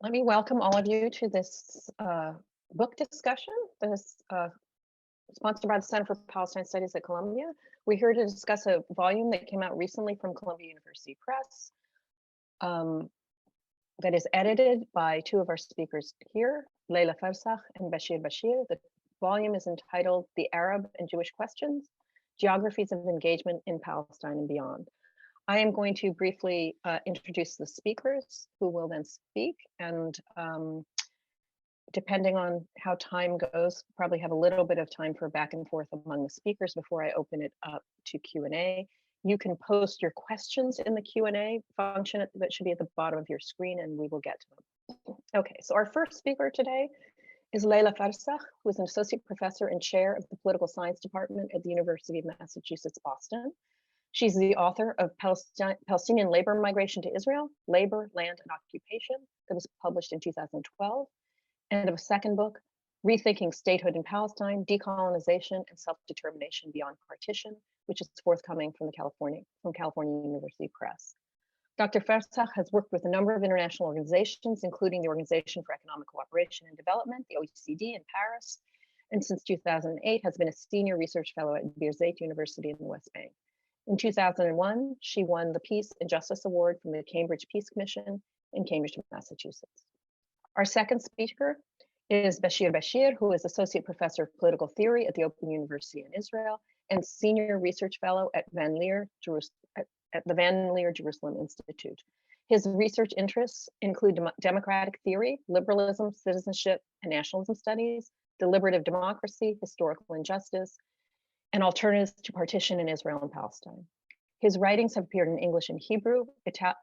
Let me welcome all of you to this book discussion. This sponsored by the Center for Palestine Studies at Columbia. We're here to discuss a volume that came out recently from Columbia University Press that is edited by two of our speakers here, Leila Farsakh and Bashir Bashir. The volume is entitled The Arab and Jewish Questions, Geographies of Engagement in Palestine and Beyond. I am going to briefly introduce the speakers who will then speak, and depending on how time goes, probably have a little bit of time for back and forth among the speakers before I open it up to Q&A. You can post your questions in the Q&A function that should be at the bottom of your screen, and we will get to them. Okay, so our first speaker today is Leila Farsakh, who is an associate professor and chair of the political science department at the University of Massachusetts, Boston. She's the author of Palestinian Labor Migration to Israel, Labor, Land, and Occupation, that was published in 2012, and of a second book, Rethinking Statehood in Palestine, Decolonization and Self-Determination Beyond Partition, which is forthcoming from California University Press. Dr. Farsakh has worked with a number of international organizations, including the Organization for Economic Cooperation and Development, the OECD in Paris, and since 2008 has been a senior research fellow at Birzeit University in the West Bank. In 2001, she won the Peace and Justice Award from the Cambridge Peace Commission in Cambridge, Massachusetts. Our second speaker is Bashir Bashir, who is Associate Professor of Political Theory at the Open University in Israel and Senior Research Fellow at the Leer Jerusalem Institute. His research interests include democratic theory, liberalism, citizenship, and nationalism studies, deliberative democracy, historical injustice, and alternatives to partition in Israel and Palestine. His writings have appeared in English and Hebrew,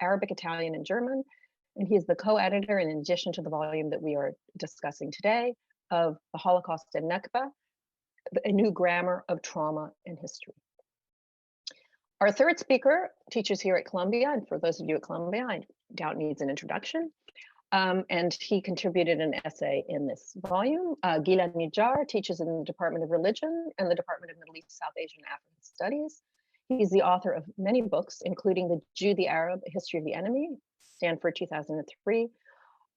Arabic, Italian, and German, and he is the co-editor, in addition to the volume that we are discussing today, of The Holocaust and Nakba, a new grammar of trauma and history. Our third speaker teaches here at Columbia, and for those of you at Columbia, I doubt needs an introduction. And he contributed an essay in this volume. Gil Anidjar teaches in the Department of Religion and the Department of Middle East, South Asian, and African Studies. He's the author of many books, including The Jew, the Arab, A History of the Enemy, Stanford 2003,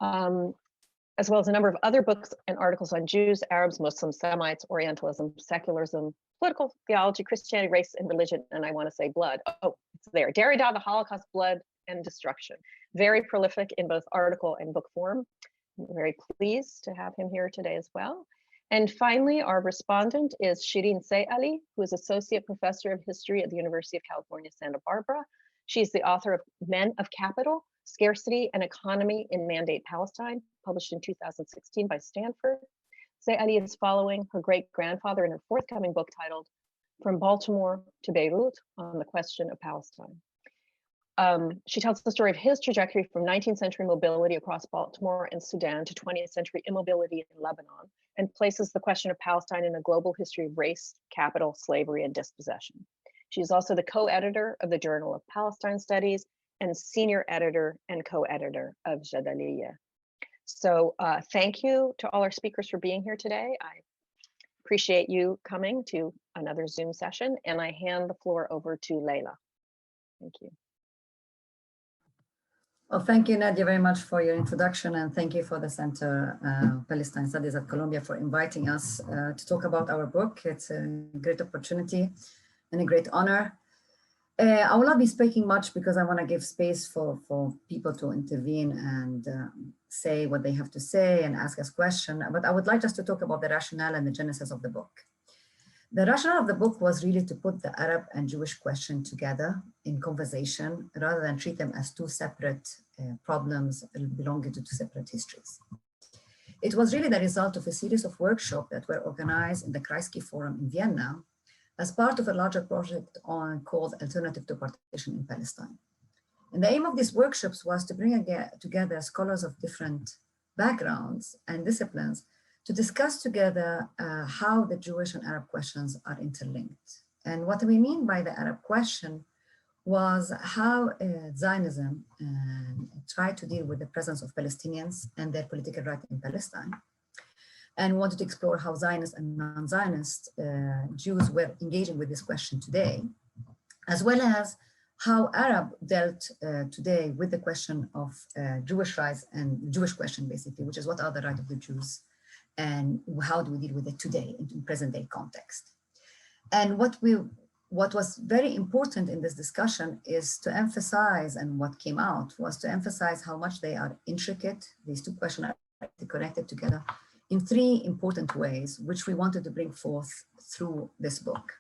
as well as a number of other books and articles on Jews, Arabs, Muslims, Semites, Orientalism, secularism, political theology, Christianity, race, and religion, and I want to say blood. Oh, it's there. Derrida, the Holocaust, Blood, and Destruction. Very prolific in both article and book form. I'm very pleased to have him here today as well. And finally, our respondent is Sherene Seiklay, who is Associate Professor of History at the University of California, Santa Barbara. She's the author of Men of Capital, Scarcity and Economy in Mandate Palestine, published in 2016 by Stanford. Seiklay is following her great-grandfather in her forthcoming book titled From Baltimore to Beirut on the Question of Palestine. She tells the story of his trajectory from 19th century mobility across Baltimore and Sudan to 20th century immobility in Lebanon, and places the question of Palestine in a global history of race, capital, slavery, and dispossession. She is also the co-editor of the Journal of Palestine Studies and senior editor and co-editor of Jadaliyya. So thank you to all our speakers for being here today. I appreciate you coming to another Zoom session, and I hand the floor over to Leila. Thank you. Well, thank you, Nadia, very much for your introduction, and thank you for the Center Palestine Studies at Columbia for inviting us to talk about our book. It's a great opportunity and a great honor. I will not be speaking much because I want to give space for people to intervene and say what they have to say and ask us questions. But I would like just to talk about the rationale and the genesis of the book. The rationale of the book was really to put the Arab and Jewish question together in conversation rather than treat them as two separate problems belonging to two separate histories. It was really the result of a series of workshops that were organized in the Kreisky Forum in Vienna as part of a larger project called Alternative to Partition in Palestine. And the aim of these workshops was to bring together scholars of different backgrounds and disciplines to discuss together how the Jewish and Arab questions are interlinked. And what we mean by the Arab question was how Zionism tried to deal with the presence of Palestinians and their political right in Palestine, and wanted to explore how Zionist and non-Zionist Jews were engaging with this question today, as well as how Arab dealt today with the question of Jewish rights and Jewish question, basically, which is what are the rights of the Jews and how do we deal with it today in present day context. And what was very important in this discussion is to emphasize, and what came out was to emphasize how much they are intricate. These two questions are connected together in three important ways, which we wanted to bring forth through this book.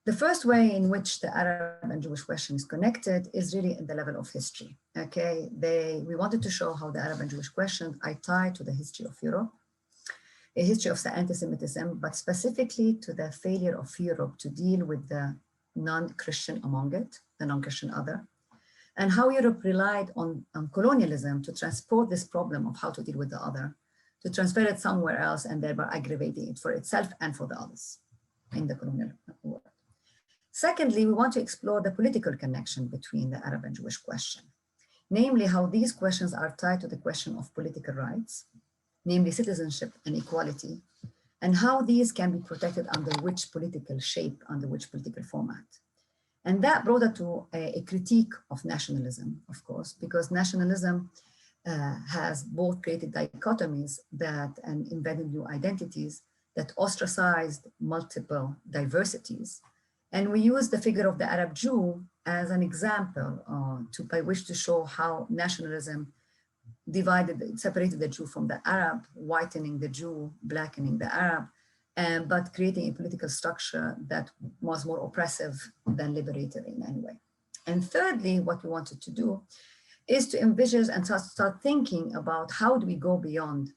The first way in which the Arab and Jewish question is connected is really at the level of history, okay? We wanted to show how the Arab and Jewish questions are tied to the history of Europe, a history of anti-Semitism, but specifically to the failure of Europe to deal with the non-Christian among it, the non-Christian other, and how Europe relied on colonialism to transport this problem of how to deal with the other, to transfer it somewhere else and thereby aggravating it for itself and for the others in the colonial world. Secondly, we want to explore the political connection between the Arab and Jewish question, namely how these questions are tied to the question of political rights, namely citizenship and equality, and how these can be protected under which political shape, under which political format. And that brought us to a critique of nationalism, of course, because nationalism has both created dichotomies and embedded new identities that ostracized multiple diversities. And we use the figure of the Arab Jew as an example by which to show how nationalism separated the Jew from the Arab, whitening the Jew, blackening the Arab, but creating a political structure that was more oppressive than liberatory in any way. And thirdly, what we wanted to do is to envision and start thinking about how do we go beyond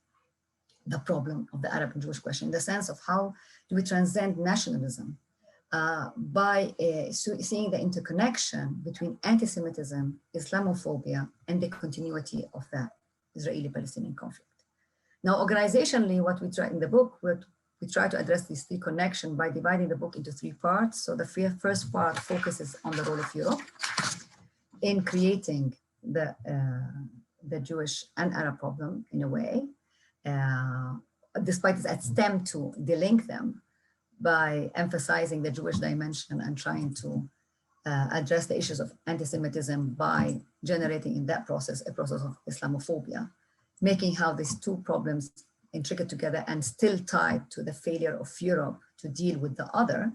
the problem of the Arab and Jewish question, in the sense of how do we transcend nationalism by seeing the interconnection between anti-Semitism, Islamophobia, and the continuity of the Israeli-Palestinian conflict. Now, organizationally, what we try in the book, we try to address these three connections by dividing the book into three parts. So the first part focuses on the role of Europe in creating the Jewish and Arab problem in a way, despite its attempt to delink them by emphasizing the Jewish dimension and trying to address the issues of anti-Semitism by generating in that process a process of Islamophobia, making how these two problems intricate together and still tied to the failure of Europe to deal with the other,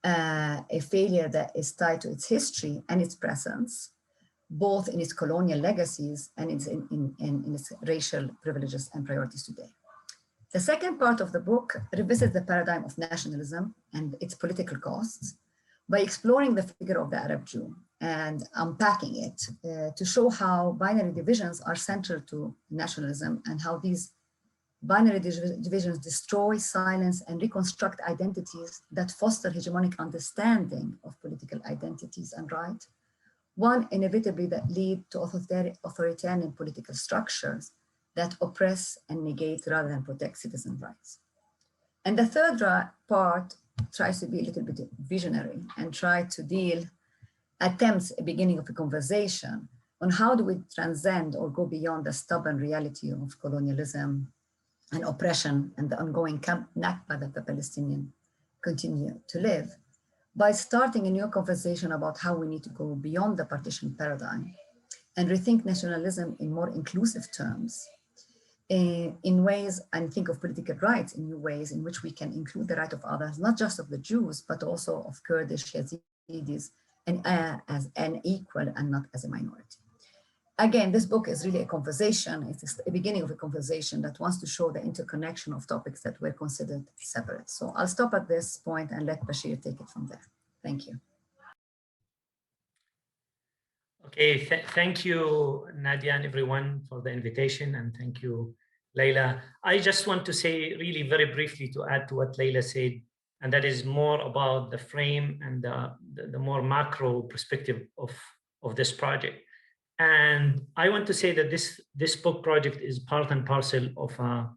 a failure that is tied to its history and its presence, both in its colonial legacies and in its racial privileges and priorities today. The second part of the book revisits the paradigm of nationalism and its political costs by exploring the figure of the Arab Jew and unpacking it to show how binary divisions are central to nationalism and how these binary divisions destroy, silence, and reconstruct identities that foster hegemonic understanding of political identities and right. One, inevitably, that lead to authoritarian political structures that oppress and negate rather than protect citizen rights. And the third part tries to be a little bit visionary and attempts a beginning of a conversation on how do we transcend or go beyond the stubborn reality of colonialism and oppression and the ongoing Nakba that the Palestinians continue to live, by starting a new conversation about how we need to go beyond the partition paradigm and rethink nationalism in more inclusive terms, in ways, and think of political rights in new ways in which we can include the right of others, not just of the Jews, but also of Kurdish, Yazidis, and as an equal and not as a minority. Again, this book is really a conversation. It's a beginning of a conversation that wants to show the interconnection of topics that were considered separate. So I'll stop at this point and let Bashir take it from there. Thank you. Okay, thank you, Nadia, and everyone for the invitation, and thank you, Leila. I just want to say really very briefly to add to what Leila said, and that is more about the frame and the more macro perspective of this project. And I want to say that this book project is part and parcel of a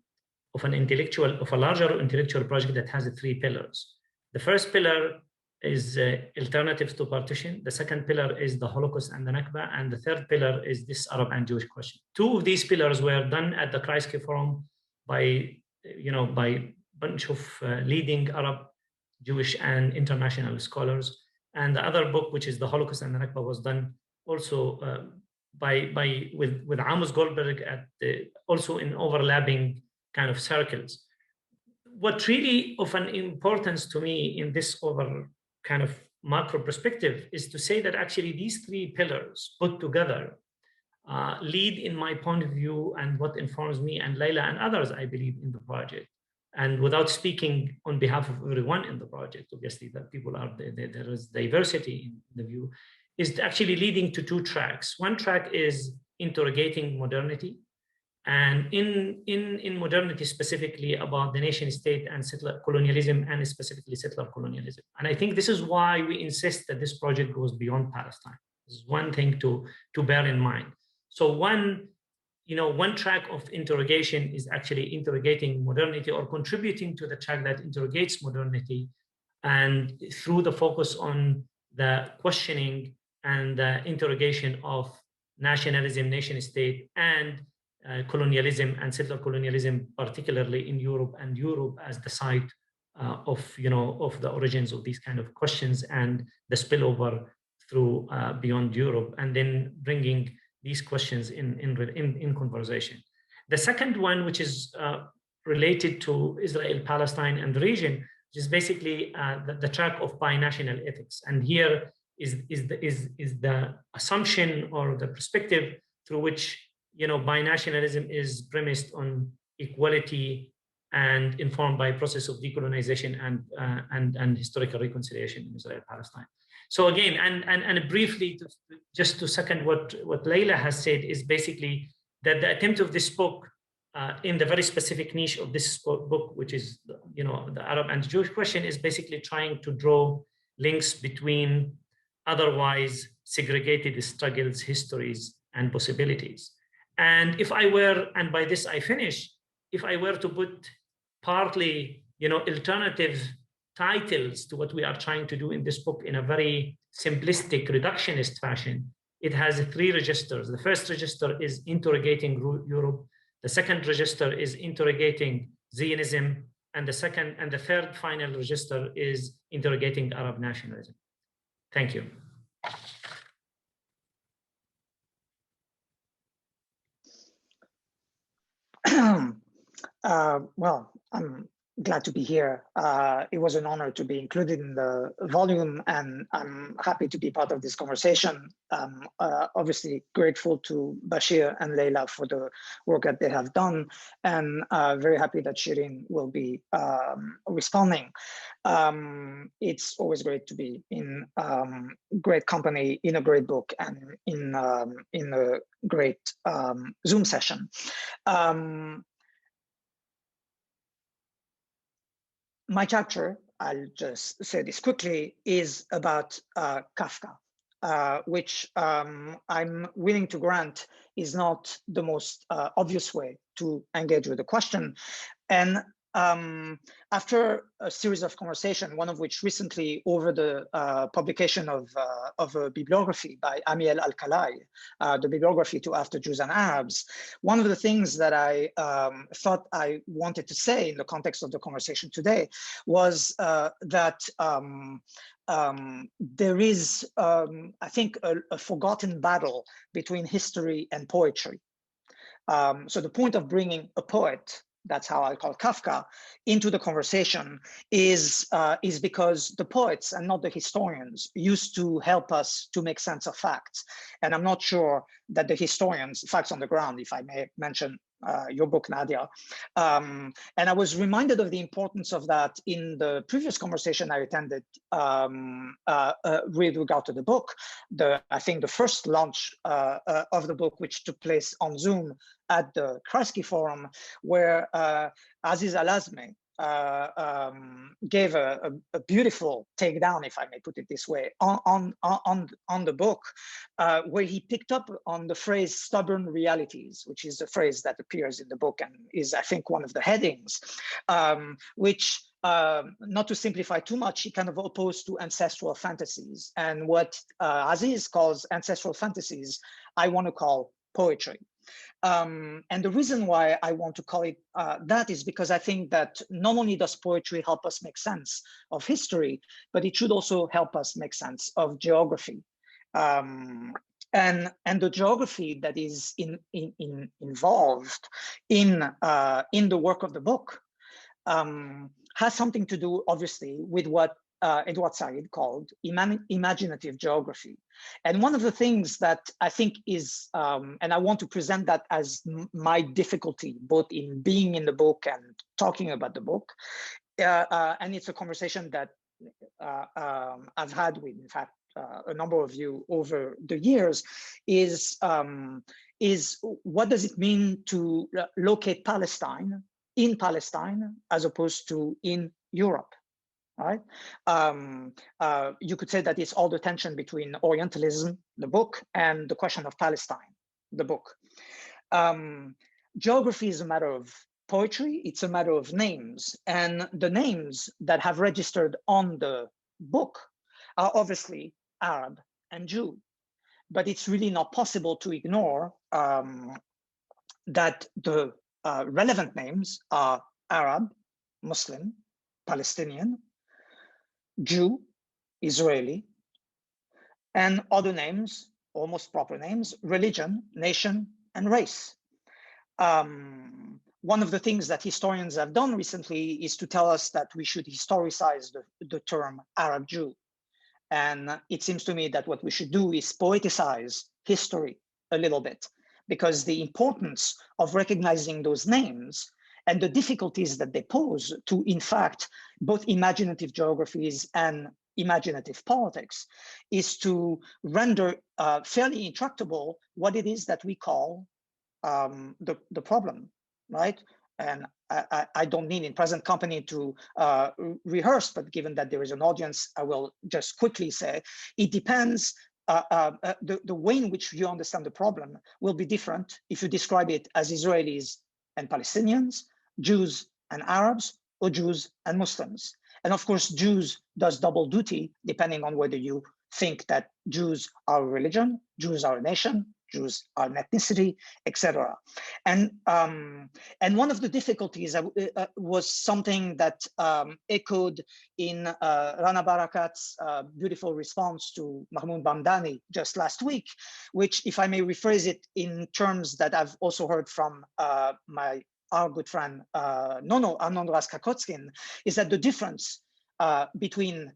larger intellectual project that has three pillars. The first pillar is alternatives to partition. The second pillar is the Holocaust and the Nakba. And the third pillar is this Arab and Jewish question. Two of these pillars were done at the Kreisky Forum by bunch of leading Arab, Jewish, and international scholars. And the other book, which is The Holocaust and the Nakba, was done also with Amos Goldberg also in overlapping kind of circles. What really of an importance to me in this over kind of macro perspective is to say that actually these three pillars put together lead in my point of view and what informs me and Leila and others, I believe, in the project. And without speaking on behalf of everyone in the project, obviously that people are, there is diversity in the view, is actually leading to two tracks. One track is interrogating modernity, and in modernity specifically about the nation state and settler colonialism, and specifically settler colonialism. And I think this is why we insist that this project goes beyond Palestine. This is one thing to bear in mind. So one track of interrogation is actually interrogating modernity, or contributing to the track that interrogates modernity, and through the focus on the questioning and the interrogation of nationalism, nation state, and colonialism and settler colonialism, particularly in Europe, and Europe as the site of the origins of these kind of questions and the spillover through beyond Europe, and then bringing these questions in conversation. The second one, which is related to Israel, Palestine, and the region, which is basically the track of binational ethics. And here is the assumption or the perspective through which binationalism is premised on equality and informed by a process of decolonization and historical reconciliation in Israel, Palestine. So again, and briefly, just to second what Leila has said, is basically that the attempt of this book in the very specific niche of this book, which is the Arab and Jewish question, is basically trying to draw links between otherwise segregated struggles, histories, and possibilities. And if I were, and by this I finish, if I were to put partly, alternative titles to what we are trying to do in this book in a very simplistic, reductionist fashion, it has three registers. The first register is interrogating Europe. The second register is interrogating Zionism. And the third final register is interrogating Arab nationalism. Thank you. Well, I'm glad to be here. It was an honor to be included in the volume, and I'm happy to be part of this conversation. Obviously grateful to Bashir and Leila for the work that they have done, and very happy that Sherene will be responding. It's always great to be in great company, in a great book, and in a great Zoom session. My chapter, I'll just say this quickly, is about Kafka, which I'm willing to grant is not the most obvious way to engage with the question. And after a series of conversations, one of which recently over the publication of a bibliography by Amiel Al-Khalai, the bibliography to After Jews and Arabs, one of the things that I thought I wanted to say in the context of the conversation today was that there is, I think, a forgotten battle between history and poetry. So the point of bringing a poet, that's how I call Kafka, into the conversation is because the poets and not the historians used to help us to make sense of facts. And I'm not sure that the historians, facts on the ground, if I may mention your book, Nadia. And I was reminded of the importance of that in the previous conversation I attended with regard to the book. I think the first launch of the book, which took place on Zoom at the Kreisky Forum, where Aziz Al-Azmi gave a beautiful takedown, if I may put it this way, on the book, where he picked up on the phrase "stubborn realities," which is a phrase that appears in the book and is, I think, one of the headings, which, not to simplify too much, he kind of opposed to ancestral fantasies. And what Aziz calls ancestral fantasies, I want to call poetry. And the reason why I want to call it that is because I think that not only does poetry help us make sense of history, but it should also help us make sense of geography. And the geography that is involved in the work of the book has something to do, obviously, with what Edward Said called imaginative geography. And one of the things that I think is, and I want to present that as my difficulty, both in being in the book and talking about the book, and it's a conversation that I've had with, in fact, a number of you over the years, is what does it mean to locate Palestine in Palestine as opposed to in Europe? Right? You could say that it's all the tension between Orientalism, the book, and the question of Palestine, the book. Geography is a matter of poetry, it's a matter of names, and the names that have registered on the book are obviously Arab and Jew. But it's really not possible to ignore that the relevant names are Arab, Muslim, Palestinian, Jew, Israeli, and other names, almost proper names, religion, nation, and race. One of the things that historians have done recently is to tell us that we should historicize the term Arab Jew. And it seems to me that what we should do is poeticize history a little bit, because the importance of recognizing those names and the difficulties that they pose to, in fact, both imaginative geographies and imaginative politics is to render fairly intractable what it is that we call the problem, right? And I don't need in present company to rehearse, but given that there is an audience, I will just quickly say, it depends, the way in which you understand the problem will be different if you describe it as Israelis and Palestinians, Jews and Arabs, or Jews and Muslims. And of course, Jews does double duty, depending on whether you think that Jews are a religion, Jews are a nation, Jews are an ethnicity, etc. And one of the difficulties was something that echoed in Rana Barakat's beautiful response to Mahmoud Bamdani just last week, which, if I may rephrase it in terms that I've also heard from our good friend Nono Arnon Raskakotskin, is that the difference between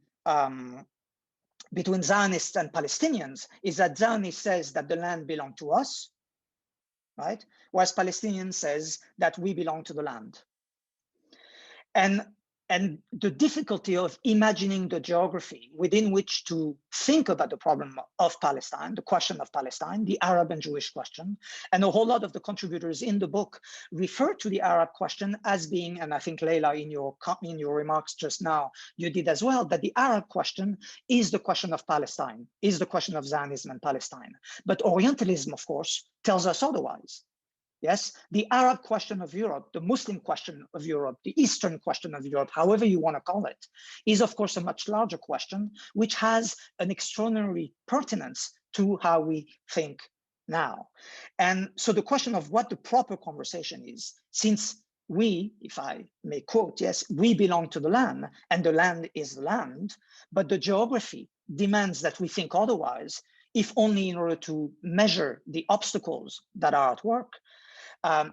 Zionists and Palestinians is that Zionist says that the land belongs to us, right? Whereas Palestinian says that we belong to the land. And the difficulty of imagining the geography within which to think about the problem of Palestine, the question of Palestine, the Arab and Jewish question, and a whole lot of the contributors in the book refer to the Arab question as being, and I think Leila, in your remarks just now, you did as well, that the Arab question is the question of Palestine, is the question of Zionism and Palestine. But Orientalism, of course, tells us otherwise. Yes, the Arab question of Europe, the Muslim question of Europe, the Eastern question of Europe, however you want to call it, is of course a much larger question, which has an extraordinary pertinence to how we think now. And so the question of what the proper conversation is, since we, if I may quote, yes, we belong to the land and the land is the land, but the geography demands that we think otherwise, if only in order to measure the obstacles that are at work,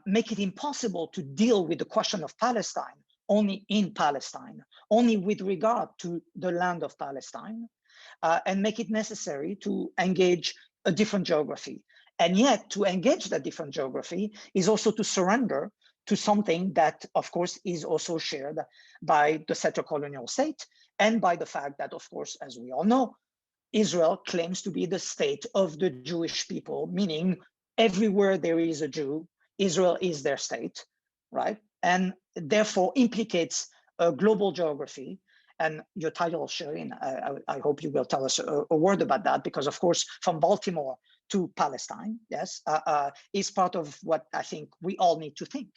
make it impossible to deal with the question of Palestine only in Palestine, only with regard to the land of Palestine, and make it necessary to engage a different geography. And yet to engage that different geography is also to surrender to something that, of course, is also shared by the settler colonial state and by the fact that, of course, as we all know, Israel claims to be the state of the Jewish people, meaning everywhere there is a Jew, Israel is their state, right? And therefore implicates a global geography. And your title, Sherene, I hope you will tell us a word about that, because of course, from Baltimore to Palestine, yes, is part of what I think we all need to think.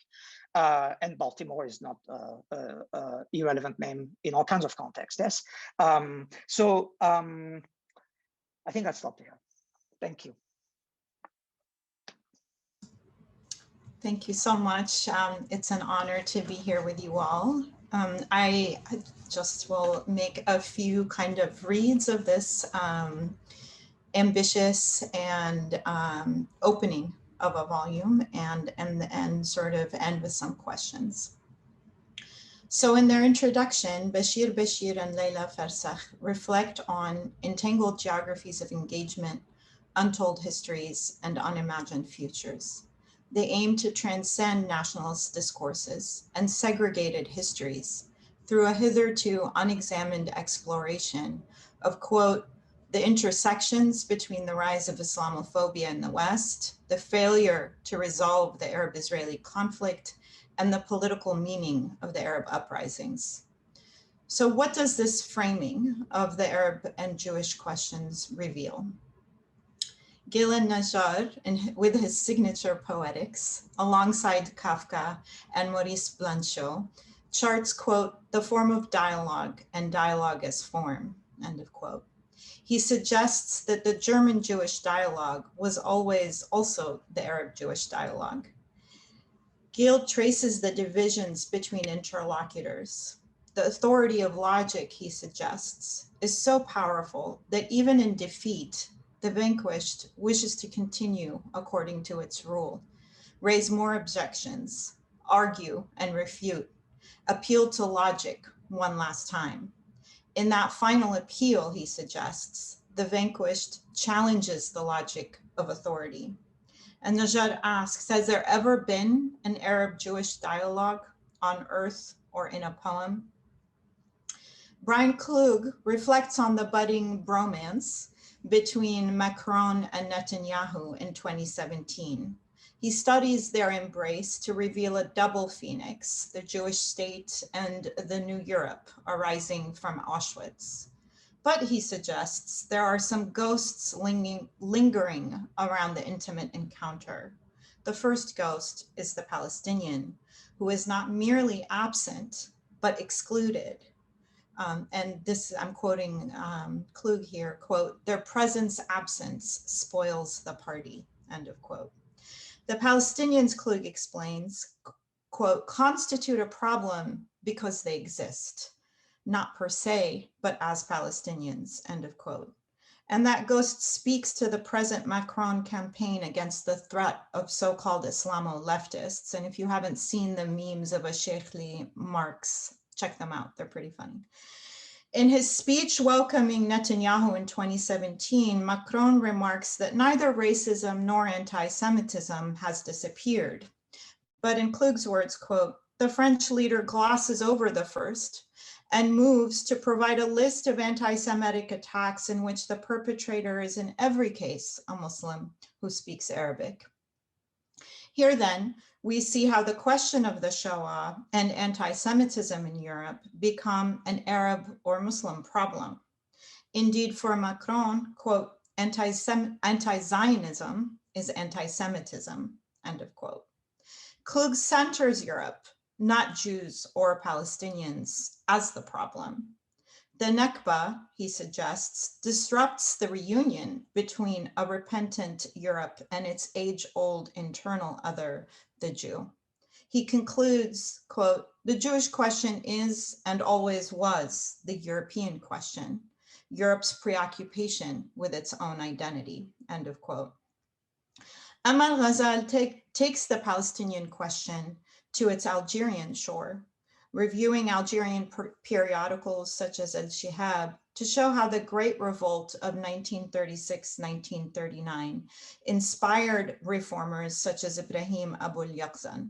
And Baltimore is not an irrelevant name in all kinds of contexts, yes? So I think I'll stop there. Thank you. Thank you so much. It's an honor to be here with you all. I just will make a few kind of reads of this ambitious and opening of a volume and sort of end with some questions. So in their introduction, Bashir Bashir and Leila Farsakh reflect on entangled geographies of engagement, untold histories, and unimagined futures. They aim to transcend nationalist discourses and segregated histories through a hitherto unexamined exploration of, quote, the intersections between the rise of Islamophobia in the West, the failure to resolve the Arab-Israeli conflict, and the political meaning of the Arab uprisings. So what does this framing of the Arab and Jewish questions reveal? Gil Anidjar, with his signature poetics, alongside Kafka and Maurice Blanchot, charts, quote, the form of dialogue and dialogue as form, end of quote. He suggests that the German Jewish dialogue was always also the Arab Jewish dialogue. Gil traces the divisions between interlocutors. The authority of logic, he suggests, is so powerful that even in defeat, the vanquished wishes to continue according to its rule, raise more objections, argue and refute, appeal to logic one last time. In that final appeal, he suggests, the vanquished challenges the logic of authority. And Anidjar asks, has there ever been an Arab-Jewish dialogue on earth or in a poem? Brian Klug reflects on the budding bromance between Macron and Netanyahu in 2017. He studies their embrace to reveal a double phoenix, the Jewish state and the new Europe arising from Auschwitz. But he suggests there are some ghosts lingering around the intimate encounter. The first ghost is the Palestinian, who is not merely absent, but excluded. And this, I'm quoting Klug here, quote, their presence absence spoils the party, end of quote. The Palestinians, Klug explains, quote, constitute a problem because they exist, not per se, but as Palestinians, end of quote. And that ghost speaks to the present Macron campaign against the threat of so-called Islamo-leftists. And if you haven't seen the memes of a Seiklay marks, check them out, they're pretty funny. In his speech welcoming Netanyahu in 2017, Macron remarks that neither racism nor anti-Semitism has disappeared. But in Klug's words, quote, the French leader glosses over the first and moves to provide a list of anti-Semitic attacks in which the perpetrator is in every case a Muslim who speaks Arabic. Here then, we see how the question of the Shoah and anti-Semitism in Europe become an Arab or Muslim problem. Indeed, for Macron, quote, anti-Zionism is anti-Semitism, end of quote. Klug centers Europe, not Jews or Palestinians, as the problem. The Nakba, he suggests, disrupts the reunion between a repentant Europe and its age-old internal other, the Jew. He concludes, quote, the Jewish question is and always was the European question, Europe's preoccupation with its own identity, end of quote. Amal Ghazal takes the Palestinian question to its Algerian shore, reviewing Algerian periodicals such as El-Shihab to show how the Great Revolt of 1936-1939 inspired reformers such as Ibrahim Abu El-Haj.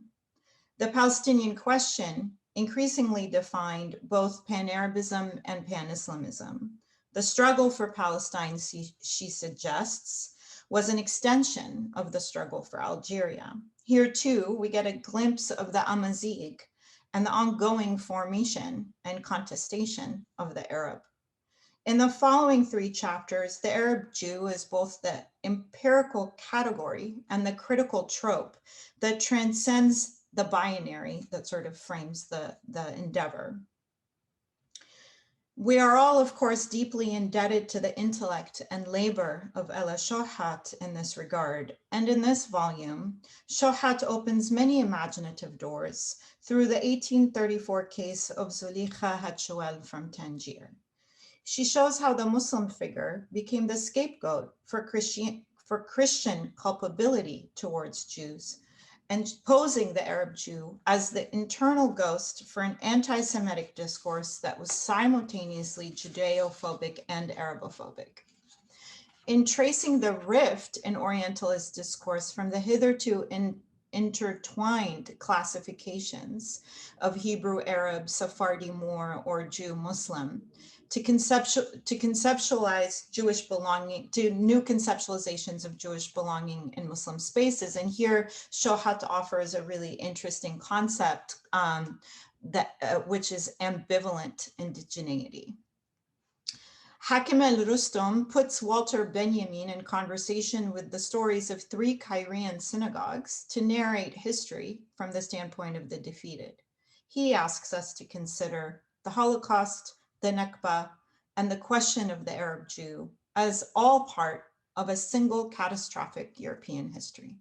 The Palestinian question increasingly defined both Pan-Arabism and Pan-Islamism. The struggle for Palestine, she suggests, was an extension of the struggle for Algeria. Here too, we get a glimpse of the Amazigh and the ongoing formation and contestation of the Arab. In the following 3 chapters, the Arab Jew is both the empirical category and the critical trope that transcends the binary that sort of frames the endeavor. We are all, of course, deeply indebted to the intellect and labor of Ella Shohat in this regard. And in this volume, Shohat opens many imaginative doors through the 1834 case of Zulikha Hatchouel from Tangier. She shows how the Muslim figure became the scapegoat for Christian culpability towards Jews, and posing the Arab Jew as the internal ghost for an anti-Semitic discourse that was simultaneously Judeo-phobic and Arabophobic. In tracing the rift in Orientalist discourse from the hitherto intertwined classifications of Hebrew Arab, Sephardi Moor, or Jew Muslim, to conceptualize Jewish belonging, to new conceptualizations of Jewish belonging in Muslim spaces. And here Shohat offers a really interesting concept which is ambivalent indigeneity. Hakim el-Rustum puts Walter Benjamin in conversation with the stories of 3 Cairean synagogues to narrate history from the standpoint of the defeated. He asks us to consider the Holocaust, the Nakba, and the question of the Arab Jew as all part of a single catastrophic European history.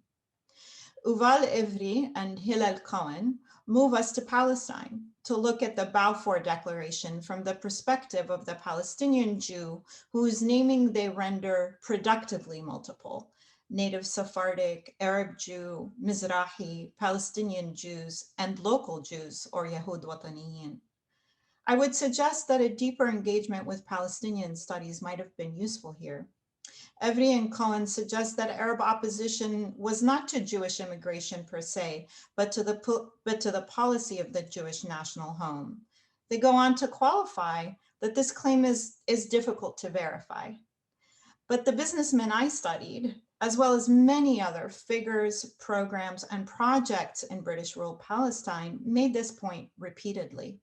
Uval Ivri and Hillel Cohen move us to Palestine to look at the Balfour Declaration from the perspective of the Palestinian Jew, whose naming they render productively multiple: native Sephardic, Arab Jew, Mizrahi, Palestinian Jews, and local Jews, or Yahud Wataniyin. I would suggest that a deeper engagement with Palestinian studies might have been useful here. Ivri and Cohen suggest that Arab opposition was not to Jewish immigration per se, but to the policy of the Jewish national home. They go on to qualify that this claim is difficult to verify. But the businessmen I studied, as well as many other figures, programs, and projects in British rule Palestine, made this point repeatedly.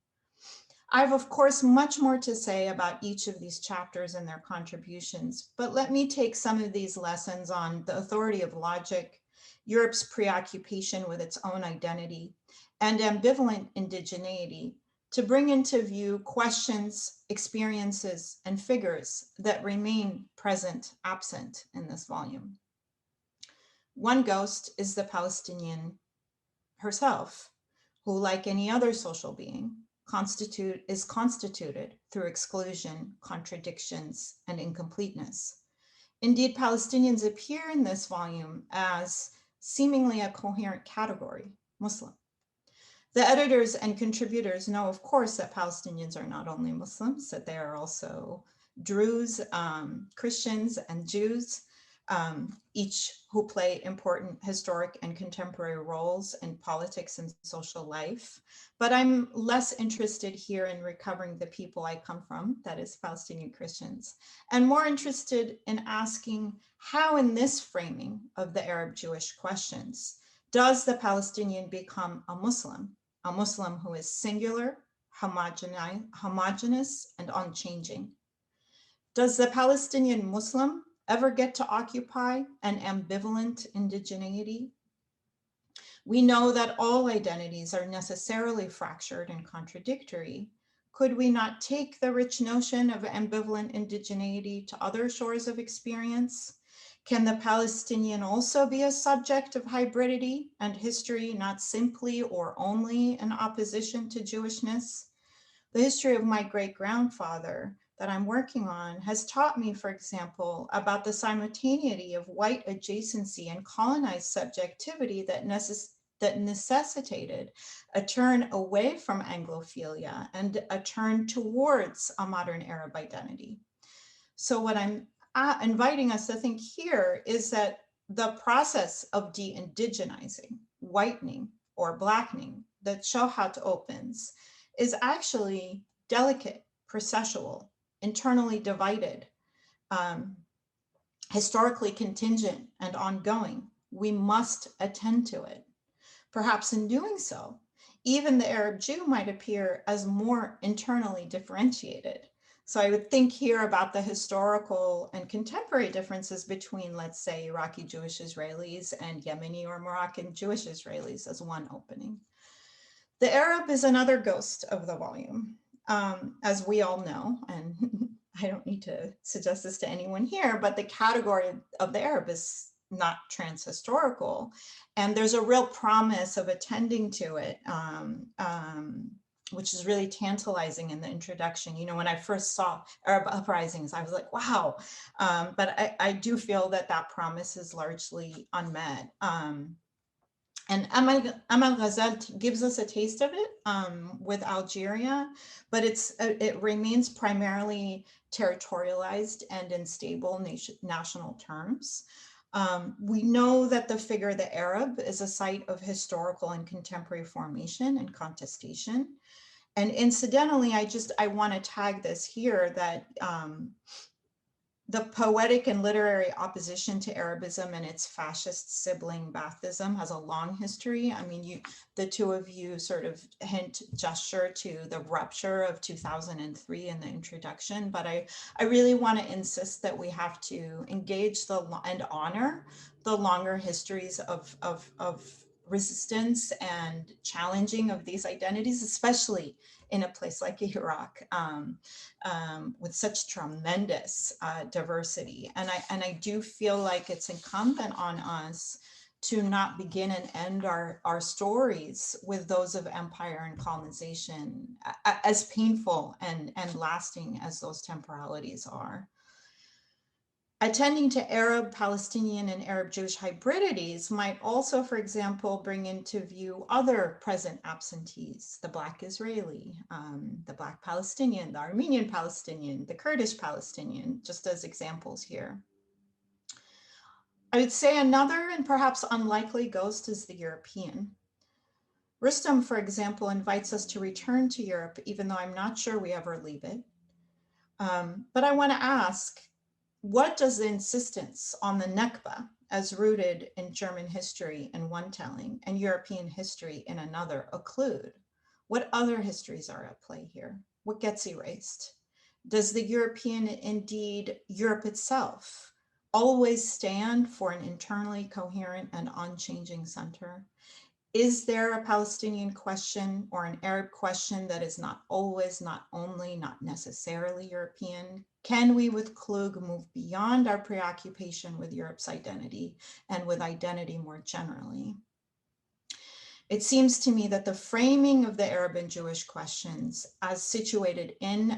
I have, of course, much more to say about each of these chapters and their contributions, but let me take some of these lessons on the authority of logic, Europe's preoccupation with its own identity, and ambivalent indigeneity to bring into view questions, experiences, and figures that remain present, absent in this volume. One ghost is the Palestinian herself, who, like any other social being, is constituted through exclusion, contradictions, and incompleteness. Indeed, Palestinians appear in this volume as seemingly a coherent category, Muslim. The editors and contributors know, of course, that Palestinians are not only Muslims, that they are also Druze, Christians, and Jews, each who play important historic and contemporary roles in politics and social life. But I'm less interested here in recovering the people I come from, that is Palestinian Christians, and more interested in asking how in this framing of the Arab-Jewish questions, does the Palestinian become a Muslim who is singular, homogeneous, and unchanging? Does the Palestinian Muslim ever get to occupy an ambivalent indigeneity? We know that all identities are necessarily fractured and contradictory. Could we not take the rich notion of ambivalent indigeneity to other shores of experience? Can the Palestinian also be a subject of hybridity and history, not simply or only in opposition to Jewishness? The history of my great-grandfather that I'm working on has taught me, for example, about the simultaneity of white adjacency and colonized subjectivity that necessitated a turn away from Anglophilia and a turn towards a modern Arab identity. So what I'm inviting us to think here is that the process of de-indigenizing, whitening, or blackening that Shohat opens is actually delicate, processual, internally divided, historically contingent, and ongoing. We must attend to it. Perhaps in doing so, even the Arab Jew might appear as more internally differentiated. So I would think here about the historical and contemporary differences between, let's say, Iraqi Jewish Israelis and Yemeni or Moroccan Jewish Israelis as one opening. The Arab is another ghost of the volume. as we all know, and I don't need to suggest this to anyone here, but the category of the Arab is not transhistorical. And there's a real promise of attending to it, which is really tantalizing in the introduction. You know, when I first saw Arab uprisings, I was like, wow. But I do feel that that promise is largely unmet. And Amal Ghazal gives us a taste of it with Algeria, but it remains primarily territorialized and in stable national terms. We know that the figure the Arab is a site of historical and contemporary formation and contestation. And incidentally, I want to tag this here that the poetic and literary opposition to Arabism and its fascist sibling Baathism has a long history. I mean, the two of you sort of gesture to the rupture of 2003 in the introduction, but I really want to insist that we have to engage and honor the longer histories of resistance and challenging of these identities, especially in a place like Iraq, with such tremendous diversity. And I do feel like it's incumbent on us to not begin and end our stories with those of empire and colonization, as painful and lasting as those temporalities are. Attending to Arab, Palestinian, and Arab-Jewish hybridities might also, for example, bring into view other present absentees, the Black Israeli, the Black Palestinian, the Armenian Palestinian, the Kurdish Palestinian, just as examples here. I would say another and perhaps unlikely ghost is the European. Rustam, for example, invites us to return to Europe, even though I'm not sure we ever leave it. But I want to ask, what does the insistence on the Nakba, as rooted in German history in one telling and European history in another, occlude? What other histories are at play here? What gets erased? Does the European, indeed Europe itself, always stand for an internally coherent and unchanging center? Is there a Palestinian question or an Arab question that is not always, not only, not necessarily European? Can we with Klug move beyond our preoccupation with Europe's identity and with identity more generally? It seems to me that the framing of the Arab and Jewish questions as situated in,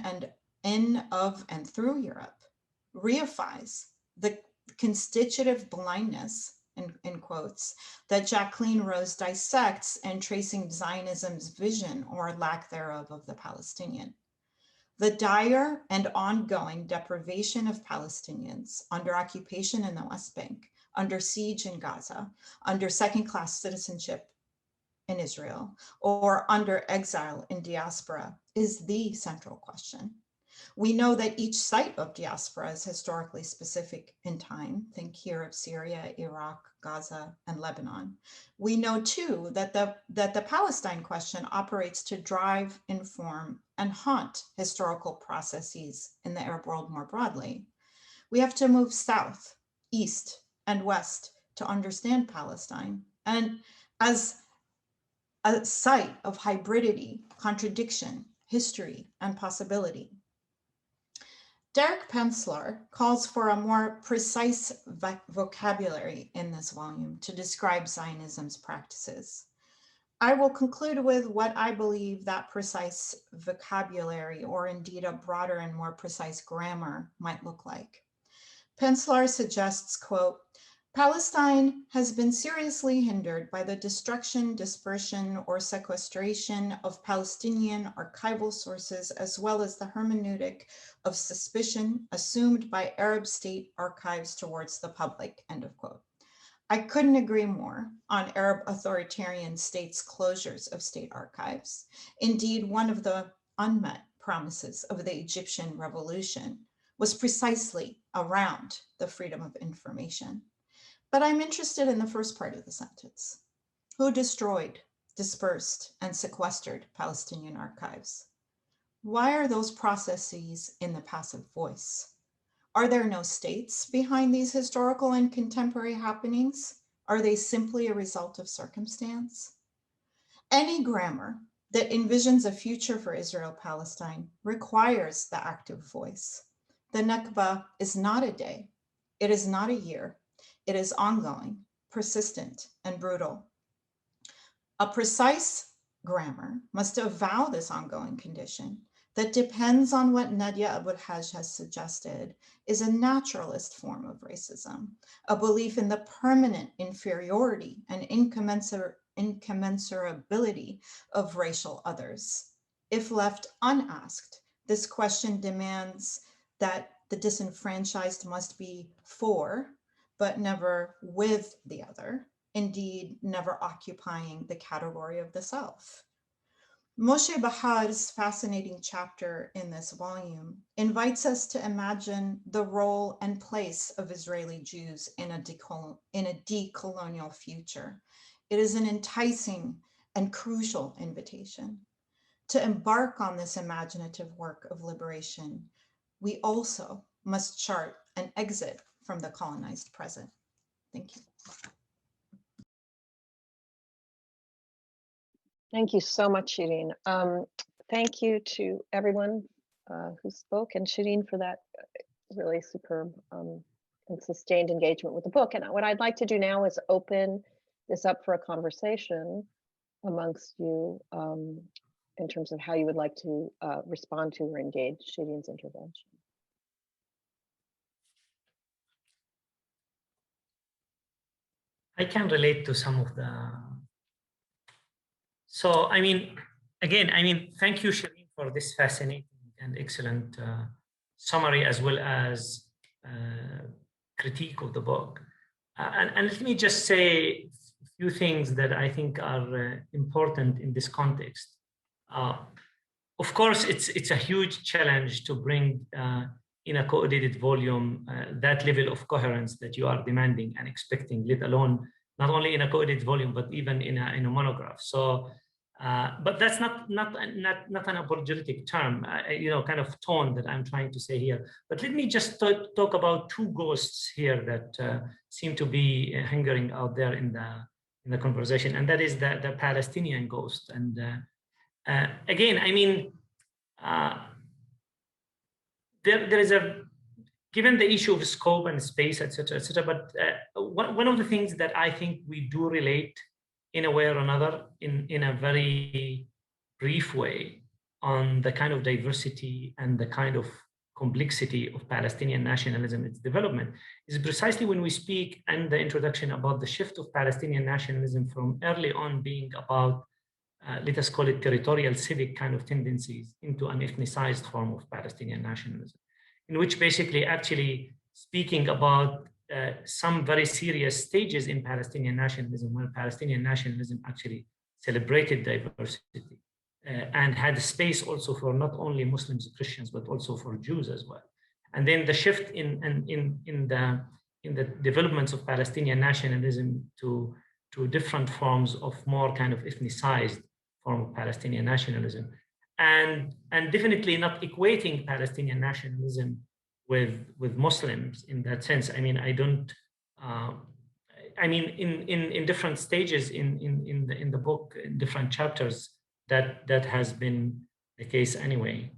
of, and through Europe reifies the constitutive blindness, in quotes, that Jacqueline Rose dissects in tracing Zionism's vision or lack thereof of the Palestinian. The dire and ongoing deprivation of Palestinians under occupation in the West Bank, under siege in Gaza, under second-class citizenship in Israel, or under exile in diaspora is the central question. We know that each site of diaspora is historically specific in time. Think here of Syria, Iraq, Gaza, and Lebanon. We know too that the Palestine question operates to drive, inform, and haunt historical processes in the Arab world more broadly. We have to move south, east, and west to understand Palestine, and as a site of hybridity, contradiction, history, and possibility. Derek Penslar calls for a more precise vocabulary in this volume to describe Zionism's practices. I will conclude with what I believe that precise vocabulary, or indeed a broader and more precise grammar, might look like. Penslar suggests, quote, Palestine has been seriously hindered by the destruction, dispersion, or sequestration of Palestinian archival sources, as well as the hermeneutic of suspicion assumed by Arab state archives towards the public, end of quote. I couldn't agree more on Arab authoritarian states' closures of state archives. Indeed, one of the unmet promises of the Egyptian revolution was precisely around the freedom of information. But I'm interested in the first part of the sentence. Who destroyed, dispersed, and sequestered Palestinian archives? Why are those processes in the passive voice? Are there no states behind these historical and contemporary happenings? Are they simply a result of circumstance? Any grammar that envisions a future for Israel-Palestine requires the active voice. The Nakba is not a day, it is not a year, it is ongoing, persistent, and brutal. A precise grammar must avow this ongoing condition that depends on what Nadia Abu El-Haj has suggested is a naturalist form of racism, a belief in the permanent inferiority and incommensurability of racial others. If left unasked, this question demands that the disenfranchised must be for, but never with the other, indeed never occupying the category of the self. Moshe Bahar's fascinating chapter in this volume invites us to imagine the role and place of Israeli Jews in a decolonial future. It is an enticing and crucial invitation. To embark on this imaginative work of liberation, we also must chart an exit from the colonized present. Thank you. Thank you so much, Sherene. Thank you to everyone who spoke, and Sherene for that really superb and sustained engagement with the book. And what I'd like to do now is open this up for a conversation amongst you in terms of how you would like to respond to or engage Sherene's intervention. I can relate to some of the. So, I mean, again, thank you, Sherene, for this fascinating and excellent summary as well as critique of the book. And let me just say a few things that I think are important in this context. Of course, it's a huge challenge to bring in a coedited volume that level of coherence that you are demanding and expecting, let alone not only in a coedited volume, but even in a monograph. So, but that's not an apologetic term, kind of tone that I'm trying to say here. But let me just talk about two ghosts here that seem to be hanging out there in the conversation, and that is the Palestinian ghost. And again, there is given the issue of scope and space, et cetera, but one of the things that I think we do relate in a way or another, in a very brief way, on the kind of diversity and the kind of complexity of Palestinian nationalism, its development, is precisely when we speak in the introduction about the shift of Palestinian nationalism from early on being about, let us call it territorial civic kind of tendencies, into an ethnicized form of Palestinian nationalism, in which basically actually speaking about some very serious stages in Palestinian nationalism, where Palestinian nationalism actually celebrated diversity and had space also for not only Muslims, Christians, but also for Jews as well. And then the shift in the developments of Palestinian nationalism to different forms of more kind of ethnicized form of Palestinian nationalism, and definitely not equating Palestinian nationalism with Muslims in that sense. In different stages in the book, in different chapters, that has been the case anyway.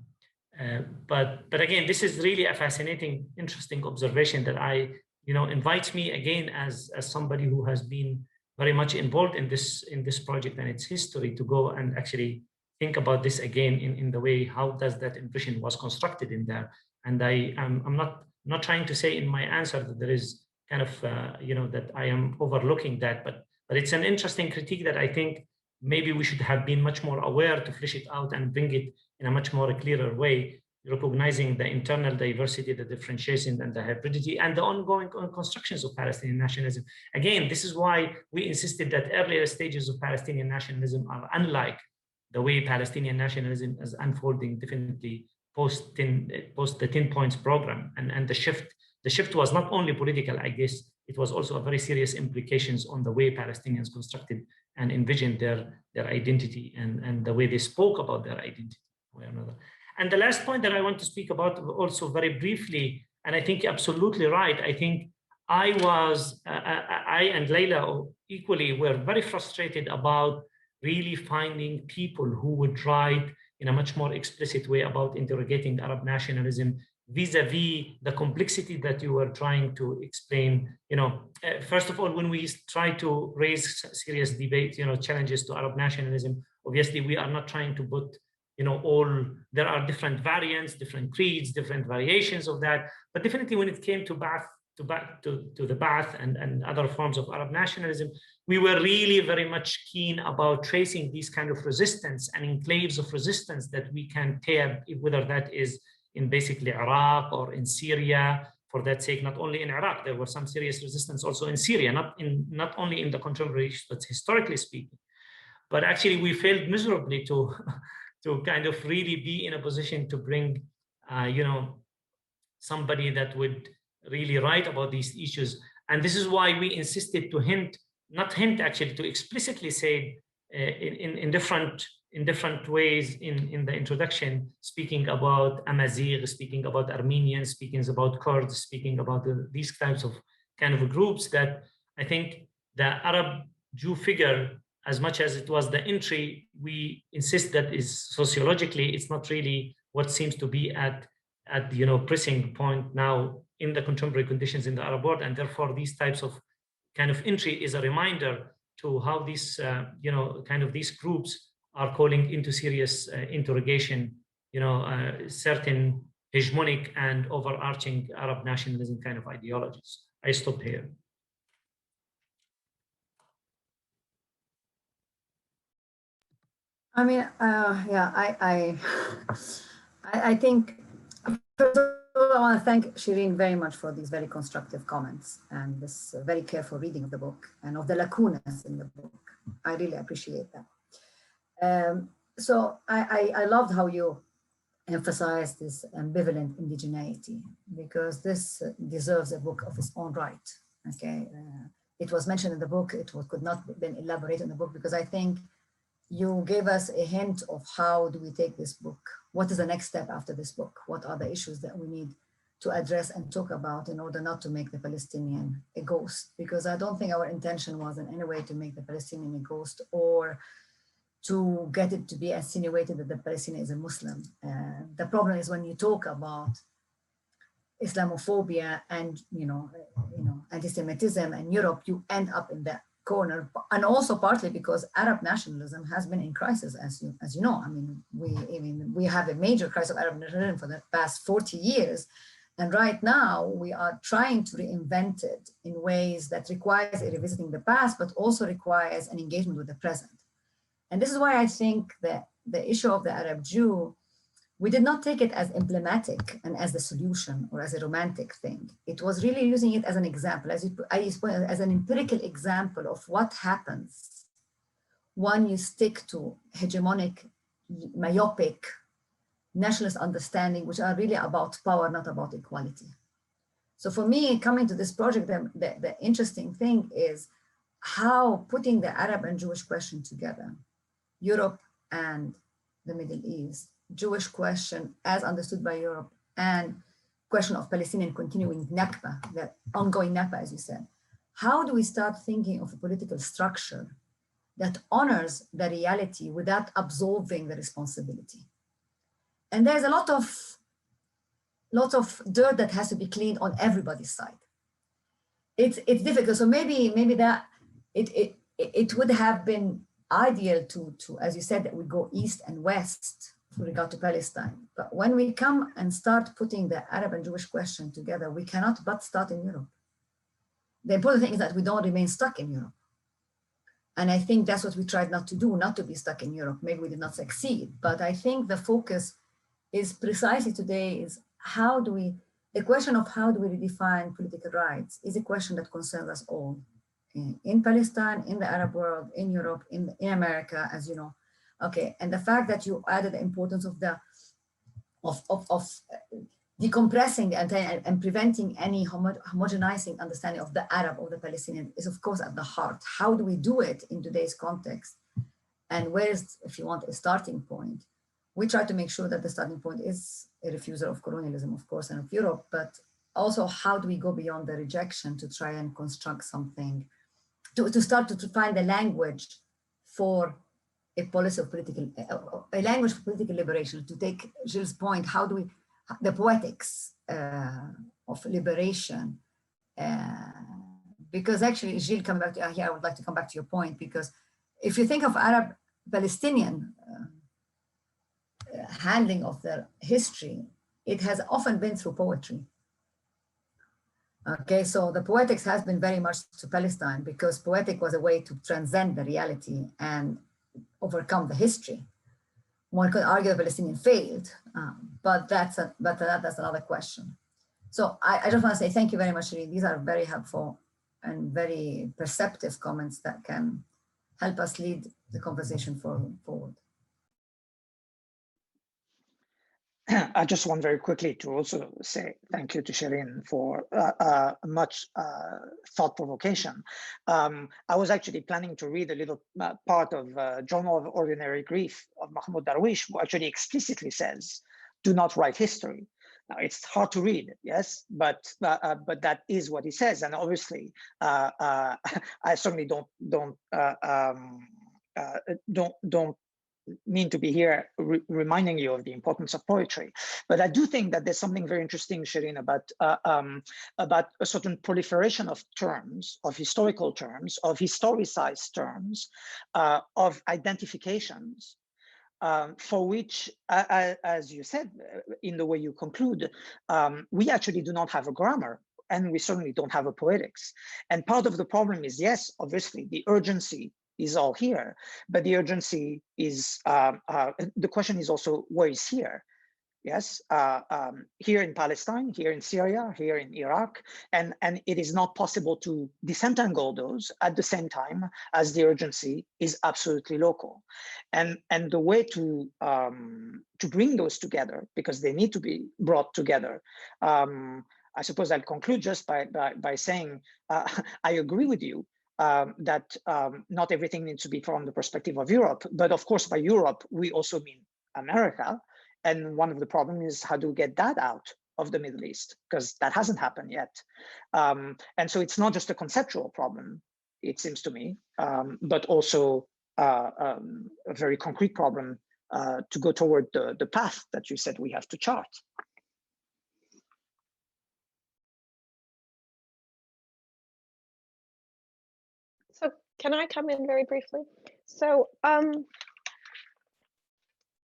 But again, this is really a fascinating, interesting observation that invites me again as somebody who has been very much involved in this project and its history, to go and actually think about this again in the way, how does that impression was constructed in there. And I'm not trying to say in my answer that there is kind of that I am overlooking that, but it's an interesting critique that I think maybe we should have been much more aware to flesh it out and bring it in a much more clearer way, recognizing the internal diversity, the differentiation, and the hybridity, and the ongoing constructions of Palestinian nationalism. Again, this is why we insisted that earlier stages of Palestinian nationalism are unlike the way Palestinian nationalism is unfolding, definitely post the 10 points program. And the shift was not only political, I guess, it was also a very serious implications on the way Palestinians constructed and envisioned their identity and the way they spoke about their identity, one way or another. And the last point that I want to speak about also very briefly, and I think absolutely right, I think I and Leila equally were very frustrated about really finding people who would write in a much more explicit way about interrogating Arab nationalism vis-a-vis the complexity that you were trying to explain. First of all, when we try to raise serious debates, challenges to Arab nationalism, obviously we are not trying to put, there are different variants, different creeds, different variations of that. But definitely when it came to the Ba'ath and other forms of Arab nationalism, we were really very much keen about tracing these kind of resistance and enclaves of resistance that we can tab, whether that is in basically Iraq or in Syria. For that sake, not only in Iraq, there was some serious resistance also in Syria, not only in the contemporary, but historically speaking. But actually, we failed miserably to kind of really be in a position to bring, somebody that would really write about these issues. And this is why we insisted to to explicitly say in different ways in the introduction, speaking about Amazigh, speaking about Armenians, speaking about Kurds, speaking about these types of kind of groups, that I think the Arab Jew figure, as much as it was the entry, we insist that is sociologically, it's not really what seems to be at pressing point now in the contemporary conditions in the Arab world. And therefore these types of kind of entry is a reminder to how these these groups are calling into serious interrogation certain hegemonic and overarching Arab nationalism kind of ideologies. I stop here. I mean, I think, first of all, I want to thank Sherene very much for these very constructive comments and this very careful reading of the book and of the lacunas in the book. I really appreciate that. So I loved how you emphasized this ambivalent indigeneity, because this deserves a book of its own right. Okay, it was mentioned in the book. Could not have been elaborated in the book, because I think you gave us a hint of how do we take this book? What is the next step after this book? What are the issues that we need to address and talk about in order not to make the Palestinian a ghost? Because I don't think our intention was in any way to make the Palestinian a ghost or to get it to be insinuated that the Palestinian is a Muslim. The problem is when you talk about Islamophobia and anti-Semitism in Europe, you end up in that corner, and also partly because Arab nationalism has been in crisis, as you know. I mean, we have a major crisis of Arab nationalism for the past 40 years, and right now we are trying to reinvent it in ways that requires a revisiting the past, but also requires an engagement with the present. And this is why I think that the issue of the Arab Jew, we did not take it as emblematic and as the solution or as a romantic thing. It was really using it as an example, as an empirical example of what happens when you stick to hegemonic, myopic, nationalist understanding, which are really about power, not about equality. So for me, coming to this project, the interesting thing is how putting the Arab and Jewish question together, Europe and the Middle East, Jewish question as understood by Europe, and question of Palestinian continuing Nakba, the ongoing Nakba, as you said. How do we start thinking of a political structure that honors the reality without absolving the responsibility? And there's a lot of dirt that has to be cleaned on everybody's side. It's difficult. So maybe that it would have been ideal to, as you said, that we go east and west with regard to Palestine. But when we come and start putting the Arab and Jewish question together, we cannot but start in Europe. The important thing is that we don't remain stuck in Europe. And I think that's what we tried not to do, not to be stuck in Europe. Maybe we did not succeed, but I think the focus is precisely today is the question of how do we redefine political rights is a question that concerns us all. In Palestine, in the Arab world, in Europe, in America, as you know. Okay, and the fact that you added the importance of decompressing and preventing any homogenizing understanding of the Arab or the Palestinian is of course at the heart. How do we do it in today's context? And where is, if you want, a starting point? We try to make sure that the starting point is a refusal of colonialism, of course, and of Europe, but also how do we go beyond the rejection to try and construct something, to start to find the language for a policy of political, a language of political liberation. To take Gilles' point, how do we, the poetics of liberation, because actually, Gilles, coming back to here, I would like to come back to your point, because if you think of Arab-Palestinian handling of their history, it has often been through poetry. Okay, so the poetics has been very much to Palestine because poetic was a way to transcend the reality and overcome the history. One could argue the Palestinian failed, but that's another question. So I just want to say thank you very much, Sherene. These are very helpful and very perceptive comments that can help us lead the conversation forward. I just want very quickly to also say thank you to Sherene for much thought provocation. I was actually planning to read a little part of Journal of Ordinary Grief of Mahmoud Darwish, who actually explicitly says, do not write history. Now, it's hard to read, yes, but that is what he says. And obviously, I certainly don't mean to be here reminding you of the importance of poetry, but I do think that there's something very interesting, Sherene, about a certain proliferation of terms, of historical terms, of historicized terms, of identifications, for which, as you said, in the way you conclude, we actually do not have a grammar, and we certainly don't have a poetics. And part of the problem is, yes, obviously, the urgency is all here, but the urgency is, the question is also, where is here? Yes, here in Palestine, here in Syria, here in Iraq, and it is not possible to disentangle those at the same time as the urgency is absolutely local. And the way to bring those together, because they need to be brought together, I suppose I'll conclude just by saying, I agree with you that not everything needs to be from the perspective of Europe, but of course by Europe, we also mean America. And one of the problems is how do we get that out of the Middle East? Because that hasn't happened yet. And so it's not just a conceptual problem, it seems to me, but also a very concrete problem to go toward the path that you said we have to chart. So can I come in very briefly? So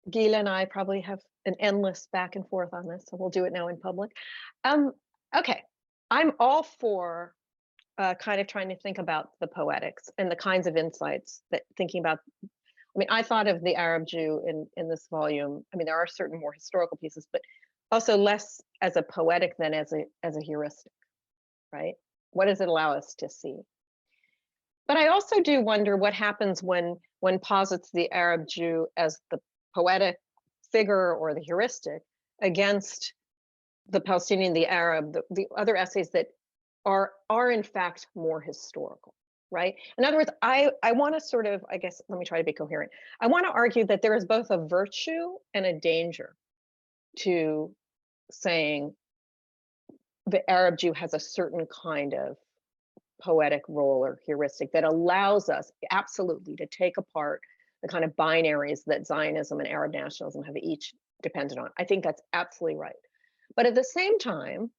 Gil and I probably have an endless back and forth on this, so we'll do it now in public. Okay, I'm all for kind of trying to think about the poetics and the kinds of insights that thinking about. I mean, I thought of the Arab Jew in this volume. I mean, there are certain more historical pieces, but also less as a poetic than as a heuristic, right? What does it allow us to see? But I also do wonder what happens when one posits the Arab Jew as the poetic figure or the heuristic against the Palestinian, the Arab, the other essays that are in fact more historical, right? In other words, I want to sort of, I guess, let me try to be coherent. I want to argue that there is both a virtue and a danger to saying the Arab Jew has a certain kind of poetic role or heuristic that allows us absolutely to take apart the kind of binaries that Zionism and Arab nationalism have each depended on. I think that's absolutely right. But at the same time,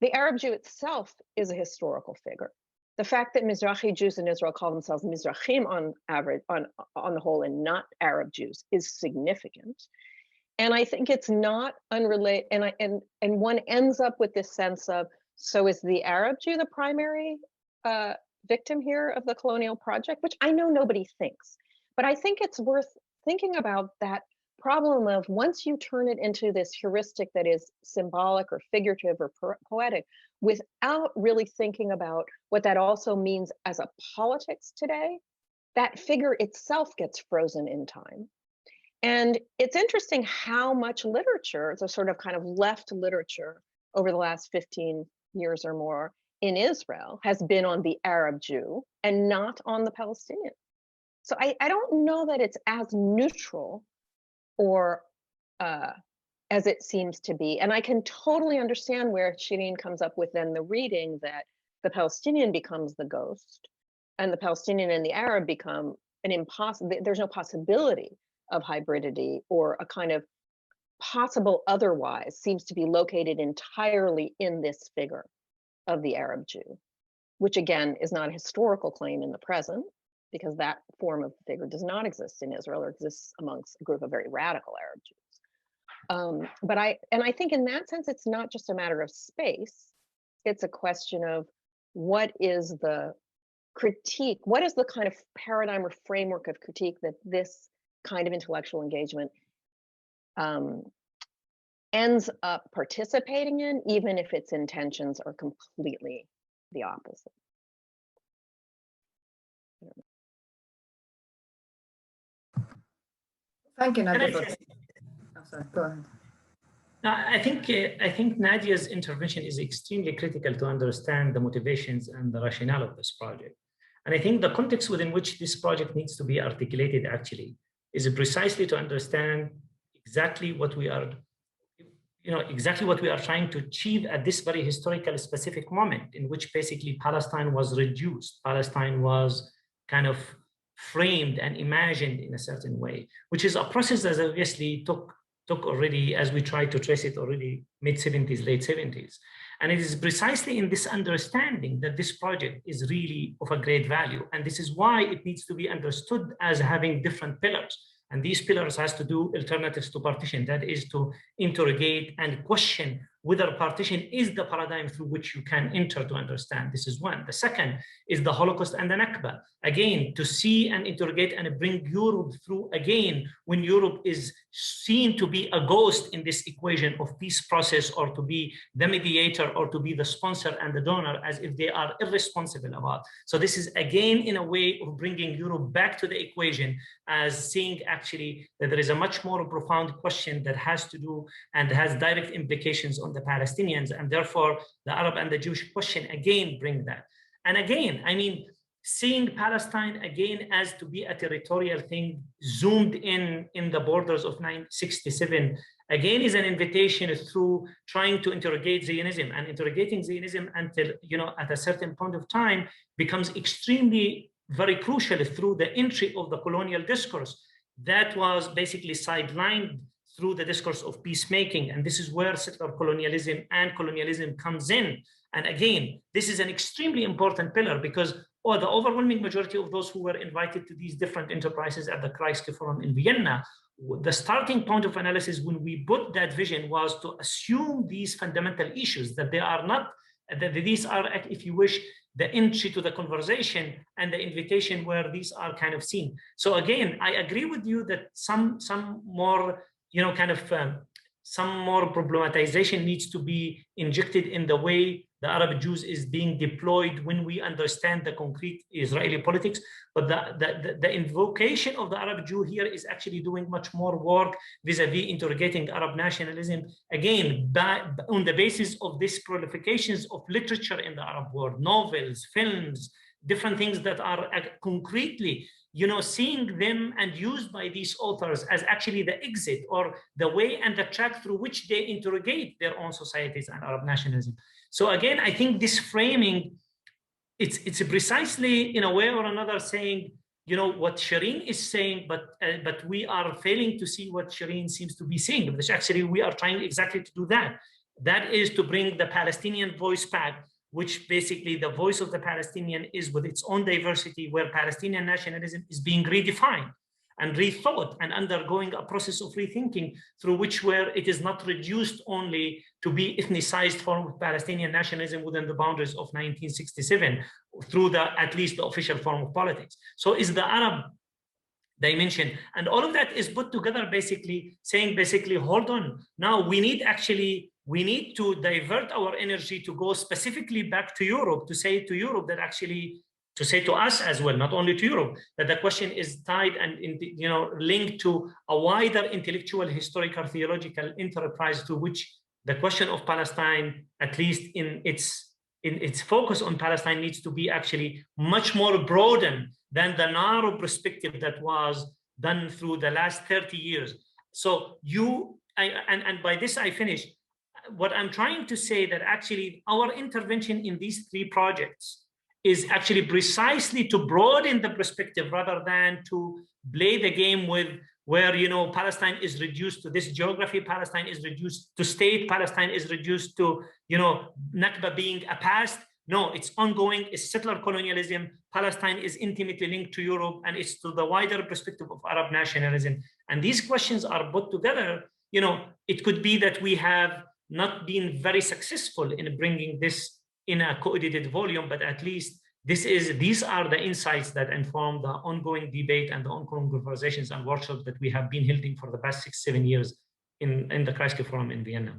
the Arab Jew itself is a historical figure. The fact that Mizrahi Jews in Israel call themselves Mizrahim on average, on the whole, and not Arab Jews is significant. And I think it's not unrelated, and one ends up with this sense of, so is the Arab Jew the primary victim here of the colonial project, which I know nobody thinks, but I think it's worth thinking about that problem of once you turn it into this heuristic that is symbolic or figurative or poetic, without really thinking about what that also means as a politics today, that figure itself gets frozen in time. And it's interesting how much literature, the sort of kind of left literature over the last 15 years or more in Israel has been on the Arab Jew and not on the Palestinian. So I don't know that it's as neutral or as it seems to be. And I can totally understand where Sherene comes up with then the reading that the Palestinian becomes the ghost and the Palestinian and the Arab become there's no possibility of hybridity, or a kind of possible otherwise seems to be located entirely in this figure of the Arab Jew, which again is not a historical claim in the present, because that form of figure does not exist in Israel, or exists amongst a group of very radical Arab Jews. But I think in that sense, it's not just a matter of space. It's a question of what is the critique, what is the kind of paradigm or framework of critique that this kind of intellectual engagement ends up participating in, even if its intentions are completely the opposite. Thank you, Nadia. Oh, sorry, go ahead. I think Nadia's intervention is extremely critical to understand the motivations and the rationale of this project. And I think the context within which this project needs to be articulated actually is precisely to understand exactly what we are, exactly what we are trying to achieve at this very historical specific moment, in which basically Palestine was reduced. Palestine was kind of framed and imagined in a certain way, which is a process that obviously took already, as we try to trace it, already mid-70s, late 70s. And it is precisely in this understanding that this project is really of a great value. And this is why it needs to be understood as having different pillars. And these pillars has to do alternatives to partition, that is to interrogate and question whether partition is the paradigm through which you can enter to understand. This is one. The second is the Holocaust and the Nakba. Again, to see and interrogate and bring Europe through again, when Europe is seen to be a ghost in this equation of peace process, or to be the mediator, or to be the sponsor and the donor, as if they are irresponsible about. So this is again in a way of bringing Europe back to the equation, as seeing actually that there is a much more profound question that has to do and has direct implications on the Palestinians, and therefore the Arab and the Jewish question again bring that. And again, I mean, seeing Palestine again as to be a territorial thing zoomed in the borders of 1967 again is an invitation through trying to interrogate Zionism, and interrogating Zionism until, at a certain point of time becomes extremely very crucial through the entry of the colonial discourse that was basically sidelined through the discourse of peacemaking. And this is where settler colonialism and colonialism comes in. And again, this is an extremely important pillar, because the overwhelming majority of those who were invited to these different enterprises at the Kreisky Forum in Vienna, the starting point of analysis when we put that vision was to assume these fundamental issues, that they are not, that these are, if you wish, the entry to the conversation and the invitation where these are kind of seen. So again, I agree with you that some more, some more problematization needs to be injected in the way the Arab Jews is being deployed when we understand the concrete Israeli politics. But the invocation of the Arab Jew here is actually doing much more work vis-a-vis interrogating Arab nationalism, again, on the basis of these prolifications of literature in the Arab world, novels, films, different things that are concretely, seeing them and used by these authors as actually the exit or the way and the track through which they interrogate their own societies and Arab nationalism. So again, I think this framing, it's precisely in a way or another saying, what Sherene is saying, but we are failing to see what Sherene seems to be saying, because actually we are trying exactly to do that. That is to bring the Palestinian voice back, which basically the voice of the Palestinian is with its own diversity, where Palestinian nationalism is being redefined and rethought and undergoing a process of rethinking through which where it is not reduced only to be ethnicized form of Palestinian nationalism within the boundaries of 1967 through at least the official form of politics. So is the Arab dimension, and all of that is put together basically saying, hold on, now we need to divert our energy to go specifically back to Europe, to say to Europe that actually, to say to us as well, not only to Europe, that the question is tied and linked to a wider intellectual, historical, theological enterprise to which the question of Palestine, at least in its focus on Palestine, needs to be actually much more broadened than the narrow perspective that was done through the last 30 years. So and by this I finish. What I'm trying to say that actually our intervention in these three projects is actually precisely to broaden the perspective rather than to play the game with where, you know, Palestine is reduced to this geography, Palestine is reduced to state, Palestine is reduced to, you know, Nakba being a past. No, it's ongoing, it's settler colonialism. Palestine is intimately linked to Europe, and it's to the wider perspective of Arab nationalism. And these questions are put together. You know, it could be that we have not been very successful in bringing this in a coedited volume, but at least these are the insights that inform the ongoing debate and the ongoing conversations and workshops that we have been holding for the past 6-7 years in the Kreisky Forum in Vienna.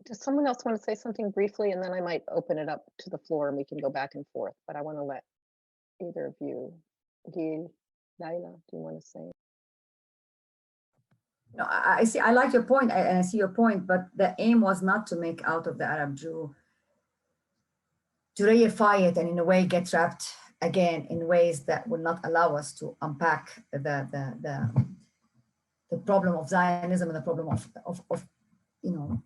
Does someone else want to say something briefly, and then I might open it up to the floor and we can go back and forth, but I want to let either of you, Gil, Leila, do you want to say? No, I see, I like your point, and I see your point, but the aim was not to make out of the Arab Jew, to reify it and in a way get trapped again in ways that will not allow us to unpack the problem of Zionism and the problem of you know,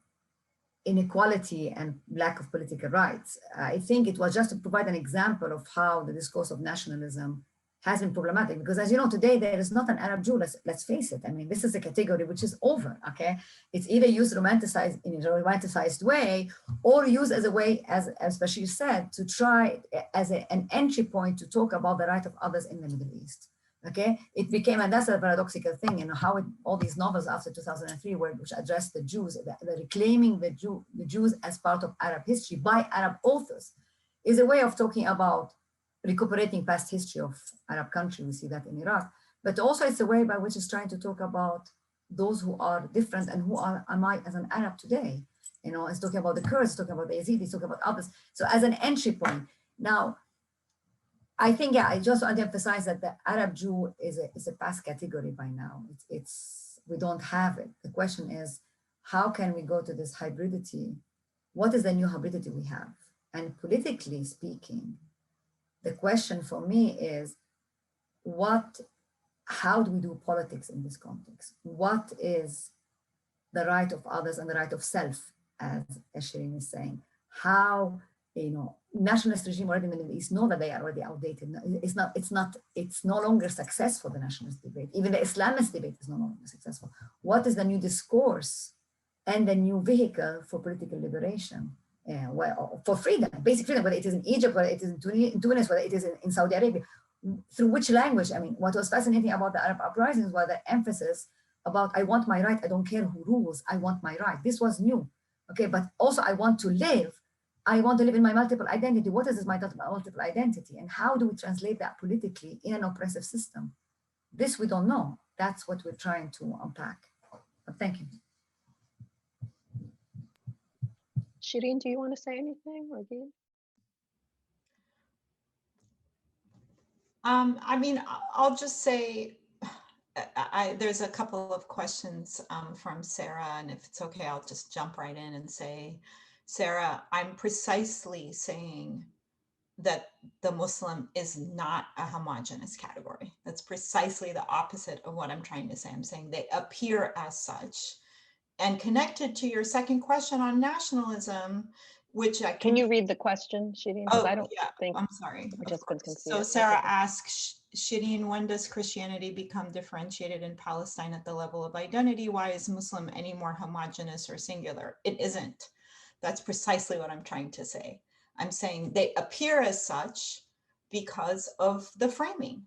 inequality and lack of political rights. I think it was just to provide an example of how the discourse of nationalism has been problematic, because as you know, today there is not an Arab Jew, let's face it. I mean, this is a category which is over, okay? It's either used romanticized in a romanticized way, or used as a way, as Bashir said, to try as an entry point to talk about the right of others in the Middle East, okay? It became, and that's a paradoxical thing, you know, how all these novels after 2003 which addressed the Jews, the reclaiming the Jews as part of Arab history by Arab authors, is a way of talking about recuperating past history of Arab countries. We see that in Iraq, but also it's a way by which it's trying to talk about those who are different and who am I as an Arab today. You know, it's talking about the Kurds, talking about the Yazidis, talking about others. So as an entry point. Now, I think, yeah, I just want to emphasize that the Arab Jew is a past category by now. We don't have it. The question is, how can we go to this hybridity? What is the new hybridity we have? And politically speaking, the question for me is, how do we do politics in this context? What is the right of others and the right of self, as Sherene is saying? How, you know, nationalist regime already in the Middle East know that they are already outdated. It's no longer successful, the nationalist debate. Even the Islamist debate is no longer successful. What is the new discourse and the new vehicle for political liberation? Well, for freedom, basic freedom, whether it is in Egypt, whether it is in Tunis, whether it is in Saudi Arabia, through which language? I mean, what was fascinating about the Arab uprisings was the emphasis about, I want my right, I don't care who rules, I want my right. This was new, okay, but also I want to live in my multiple identity. What is this my multiple identity? And how do we translate that politically in an oppressive system? This we don't know. That's what we're trying to unpack. But thank you. Sherene, do you want to say anything, or Gil? I mean, I'll just say, there's a couple of questions from Sarah, and if it's okay, I'll just jump right in and say, Sarah, I'm precisely saying that the Muslim is not a homogeneous category. That's precisely the opposite of what I'm trying to say. I'm saying they appear as such. And connected to your second question on nationalism, which I can you read the question, Sherene? Oh, I don't think I'm sorry. Participants can see so it. Sarah asks, Sherene, when does Christianity become differentiated in Palestine at the level of identity? Why is Muslim any more homogeneous or singular? It isn't. That's precisely what I'm trying to say. I'm saying they appear as such because of the framing,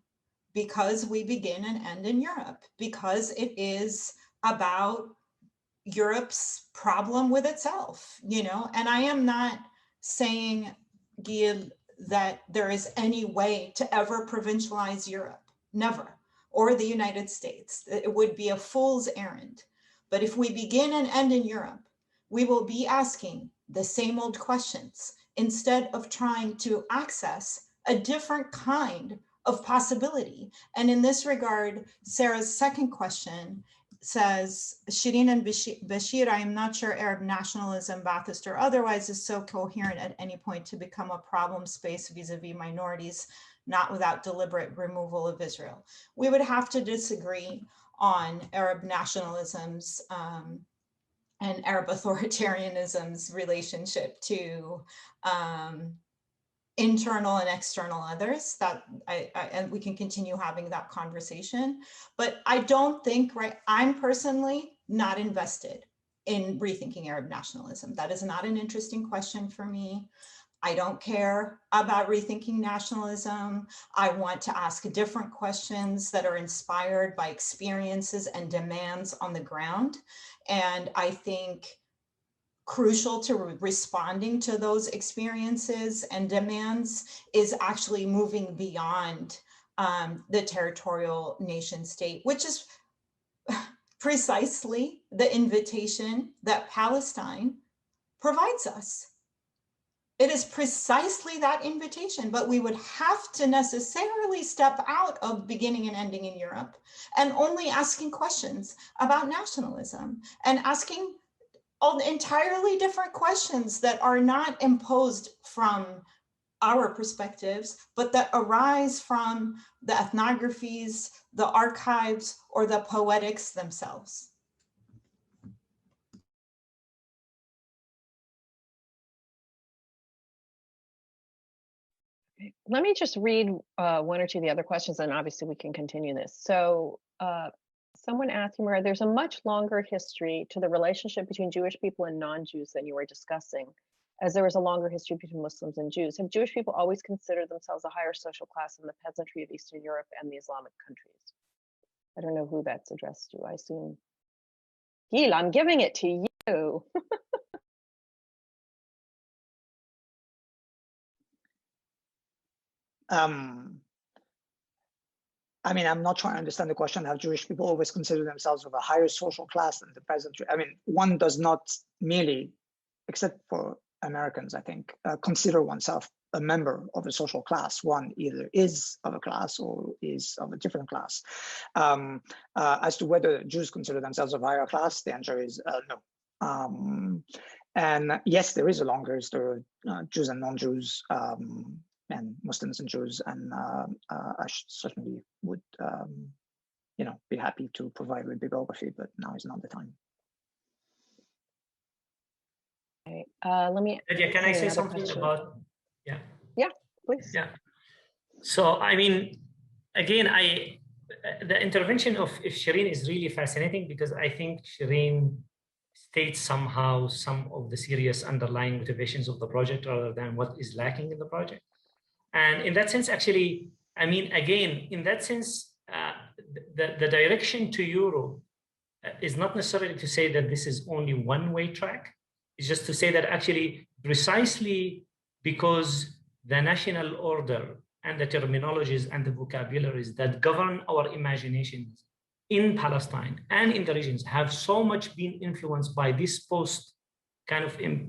because we begin and end in Europe, because it is about Europe's problem with itself, you know, and I am not saying, Gil, that there is any way to ever provincialize Europe, never, or the United States. It would be a fool's errand. But if we begin and end in Europe, we will be asking the same old questions instead of trying to access a different kind of possibility. And in this regard, Sarah's second question says, Sherene and Bashir, I am not sure Arab nationalism, Ba'athist or otherwise, is so coherent at any point to become a problem space vis-a-vis minorities, not without deliberate removal of Israel. We would have to disagree on Arab nationalism's and Arab authoritarianism's relationship to internal and external others, that and we can continue having that conversation. But I don't think, I'm personally not invested in rethinking Arab nationalism. That is not an interesting question for me. I don't care about rethinking nationalism. I want to ask different questions that are inspired by experiences and demands on the ground. And I think crucial to responding to those experiences and demands is actually moving beyond the territorial nation state, which is precisely the invitation that Palestine provides us. It is precisely that invitation, but we would have to necessarily step out of beginning and ending in Europe and only asking questions about nationalism and asking all entirely different questions that are not imposed from our perspectives, but that arise from the ethnographies, the archives, or the poetics themselves. Let me just read one or two of the other questions, and obviously we can continue this. So someone asked me, there's a much longer history to the relationship between Jewish people and non-Jews than you were discussing, as there was a longer history between Muslims and Jews. Have Jewish people always considered themselves a higher social class than the peasantry of Eastern Europe and the Islamic countries? I don't know who that's addressed to. I assume, Gil, I'm giving it to you. I mean, I'm not trying to understand the question. Have Jewish people always considered themselves of a higher social class than the peasantry? I mean, one does not merely, except for Americans, I think, consider oneself a member of a social class. One either is of a class or is of a different class. As to whether Jews consider themselves of a higher class, the answer is no. And yes, there is a longer history of Jews and non-Jews, and Muslims and Jews, and I certainly would, be happy to provide with bibliography, but now is not the time. Okay, let me. Nadia, can I say something about? Yeah. Yeah, please. Yeah. So I mean, again, the intervention of Sherene is really fascinating, because I think Sherene states somehow some of the serious underlying motivations of the project rather than what is lacking in the project. And in that sense, actually, I mean, again, in that sense, the direction to Europe is not necessarily to say that this is only one-way track. It's just to say that actually, precisely because the national order and the terminologies and the vocabularies that govern our imaginations in Palestine and in the regions have so much been influenced by this post kind of, in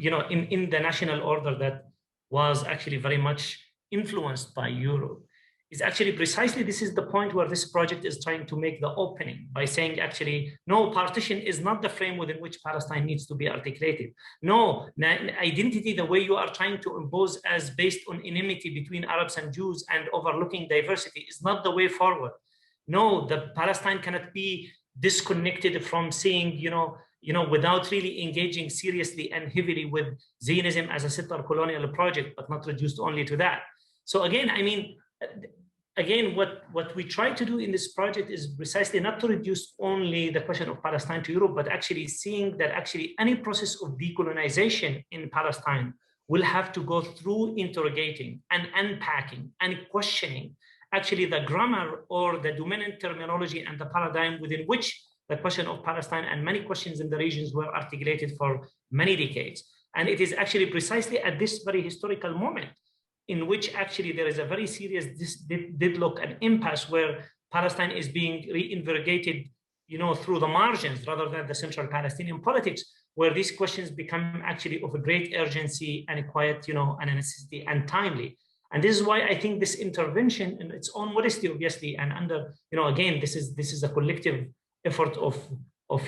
the national order that was actually very much influenced by Europe, is actually precisely this is the point where this project is trying to make the opening by saying, actually, no, partition is not the frame within which Palestine needs to be articulated. No, identity, the way you are trying to impose as based on enmity between Arabs and Jews and overlooking diversity is not the way forward. No, the Palestine cannot be disconnected from seeing, without really engaging seriously and heavily with Zionism as a settler colonial project, but not reduced only to that. So again, I mean, what we try to do in this project is precisely not to reduce only the question of Palestine to Europe, but actually seeing that actually any process of decolonization in Palestine will have to go through interrogating and unpacking and questioning actually the grammar or the dominant terminology and the paradigm within which the question of Palestine and many questions in the regions were articulated for many decades. And it is actually precisely at this very historical moment in which actually there is a very serious deadlock and impasse where Palestine is being reinvigorated, through the margins rather than the central Palestinian politics, where these questions become actually of a great urgency and a quiet, and a necessity and timely. And this is why I think this intervention, in its own modesty, obviously, and under, again, this is a collective effort of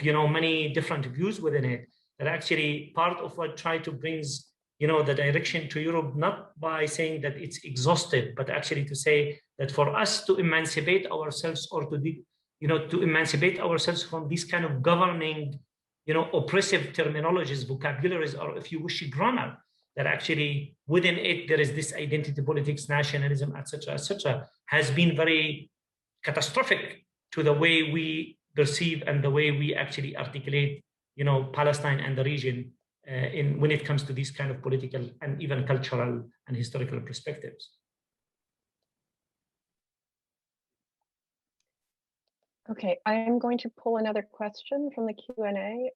many different views within it, that actually part of what try to brings the direction to Europe, not by saying that it's exhausted, but actually to say that for us to emancipate ourselves or to emancipate ourselves from this kind of governing oppressive terminologies, vocabularies, or if you wish, grammar, that actually within it there is this identity politics, nationalism, etc., has been very catastrophic to the way we perceive and the way we actually articulate, Palestine and the region when it comes to these kind of political and even cultural and historical perspectives. Okay, I am going to pull another question from the Q&A.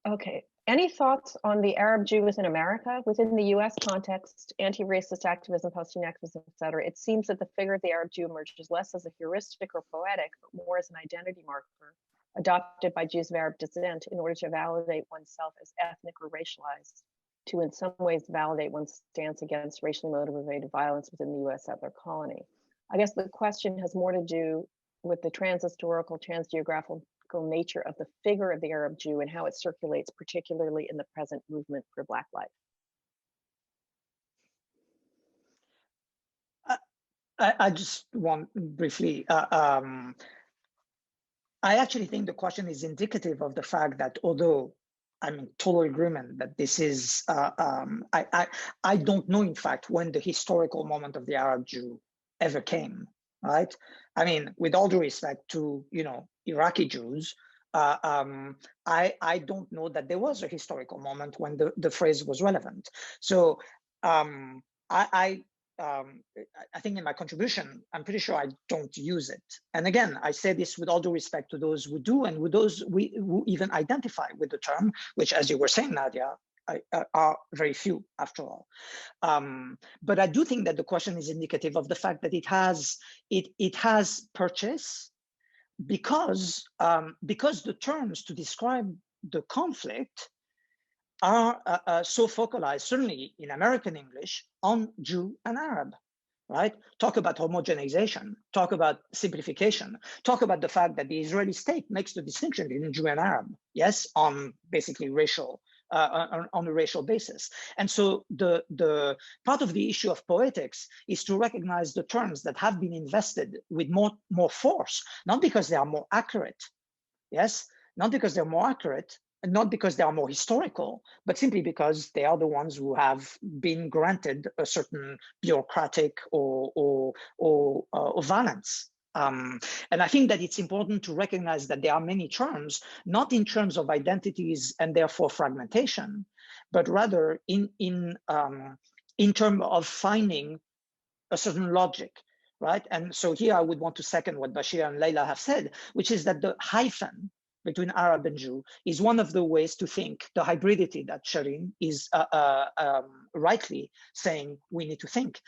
Okay, any thoughts on the Arab Jews in America within the US context, anti-racist activism, Palestinian activism, et cetera? It seems that the figure of the Arab Jew emerges less as a heuristic or poetic, but more as an identity marker adopted by Jews of Arab descent in order to validate oneself as ethnic or racialized, to in some ways validate one's stance against racially motivated violence within the US settler colony. I guess the question has more to do with the transhistorical, transgeographical nature of the figure of the Arab Jew and how it circulates, particularly in the present movement for Black life. I just want briefly, I actually think the question is indicative of the fact that although I'm in total agreement that this is, I don't know, in fact, when the historical moment of the Arab Jew ever came, right? I mean, with all due respect to, Iraqi Jews, I don't know that there was a historical moment when the phrase was relevant. So I think in my contribution, I'm pretty sure I don't use it. And again, I say this with all due respect to those who do and with those who even identify with the term, which, as you were saying, Nadia, are very few after all. But I do think that the question is indicative of the fact that it has purchase because the terms to describe the conflict are so focalized, certainly in American English, on Jew and Arab, right? Talk about homogenization, talk about simplification, talk about the fact that the Israeli state makes the distinction between Jew and Arab, yes, on basically racial, on a racial basis. And so the part of the issue of poetics is to recognize the terms that have been invested with more force, not because they are more accurate, yes, not because they're more accurate, and not because they are more historical, but simply because they are the ones who have been granted a certain bureaucratic or valence. And I think that it's important to recognize that there are many terms, not in terms of identities and therefore fragmentation, but rather in terms of finding a certain logic, right? And so here I would want to second what Bashir and Leila have said, which is that the hyphen between Arab and Jew is one of the ways to think the hybridity that Sherene is rightly saying we need to think.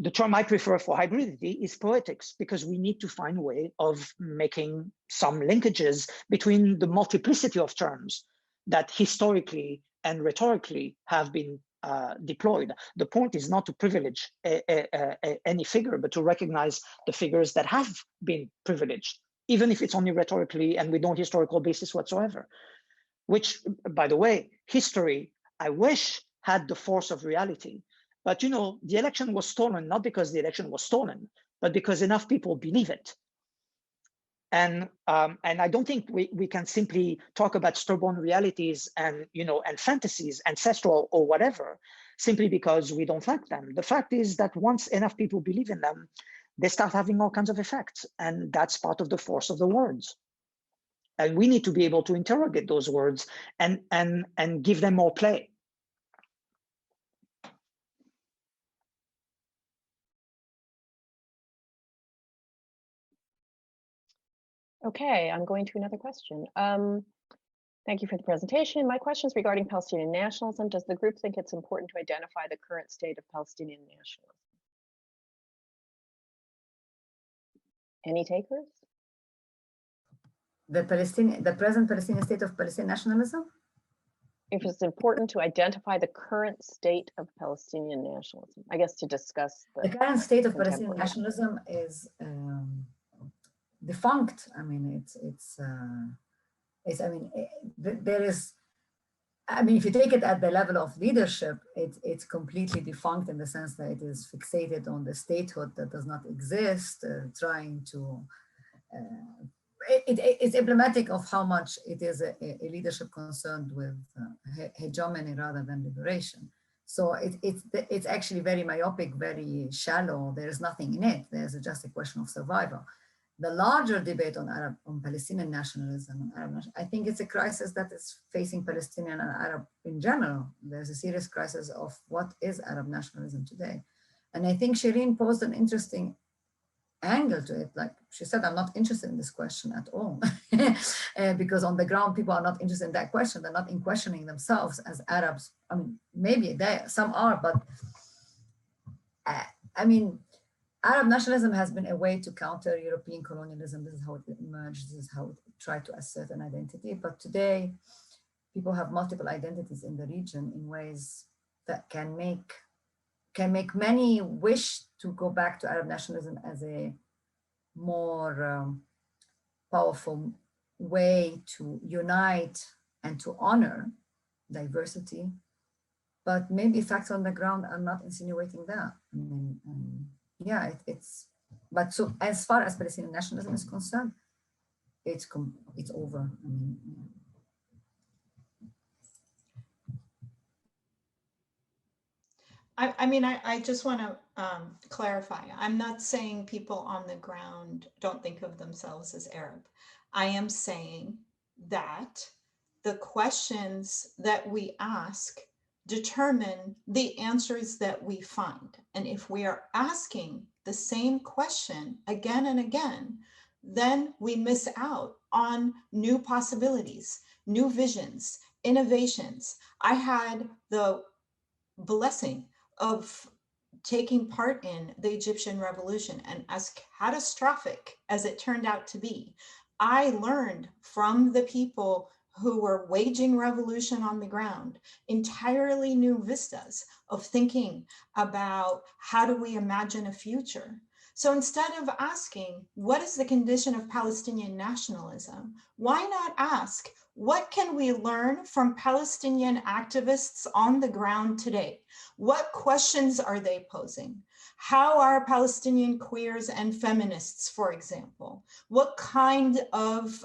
The term I prefer for hybridity is poetics, because we need to find a way of making some linkages between the multiplicity of terms that historically and rhetorically have been deployed. The point is not to privilege any figure, but to recognize the figures that have been privileged, even if it's only rhetorically and with no historical basis whatsoever. Which, by the way, history, I wish, had the force of reality. But the election was stolen, not because the election was stolen, but because enough people believe it. And I don't think we can simply talk about stubborn realities and and fantasies, ancestral or whatever, simply because we don't like them. The fact is that once enough people believe in them, they start having all kinds of effects, and that's part of the force of the words. And we need to be able to interrogate those words and give them more play. Okay, I'm going to another question. Thank you for the presentation. My question is regarding Palestinian nationalism. Does the group think it's important to identify the current state of Palestinian nationalism? Any takers? The present Palestinian state of Palestinian nationalism? If it's important to identify the current state of Palestinian nationalism, I guess to discuss the current state of Palestinian nationalism is defunct. I mean, there is. I mean, if you take it at the level of leadership, it's completely defunct in the sense that it is fixated on the statehood that does not exist, trying to it's emblematic of how much it is a leadership concerned with hegemony rather than liberation. So it's actually very myopic, very shallow. There is nothing in it. There's just a question of survival. The larger debate on Palestinian nationalism, I think it's a crisis that is facing Palestinian and Arab in general. There's a serious crisis of what is Arab nationalism today. And I think Sherene posed an interesting angle to it. Like she said, I'm not interested in this question at all. Because on the ground, people are not interested in that question. They're not in questioning themselves as Arabs. I mean, maybe some are, but I mean, Arab nationalism has been a way to counter European colonialism. This is how it emerged. This is how it tried to assert an identity. But today, people have multiple identities in the region in ways that can make many wish to go back to Arab nationalism as a more powerful way to unite and to honor diversity. But maybe facts on the ground are not insinuating that. I mean, yeah, but so as far as Palestinian nationalism is concerned, it's over. I mean, I just want to clarify. I'm not saying people on the ground don't think of themselves as Arab. I am saying that the questions that we ask determine the answers that we find. And if we are asking the same question again and again, then we miss out on new possibilities, new visions, innovations. I had the blessing of taking part in the Egyptian revolution, and as catastrophic as it turned out to be, I learned from the people who were waging revolution on the ground entirely new vistas of thinking about how do we imagine a future. So instead of asking, what is the condition of Palestinian nationalism? Why not ask, what can we learn from Palestinian activists on the ground today? What questions are they posing? How are Palestinian queers and feminists, for example? What kind of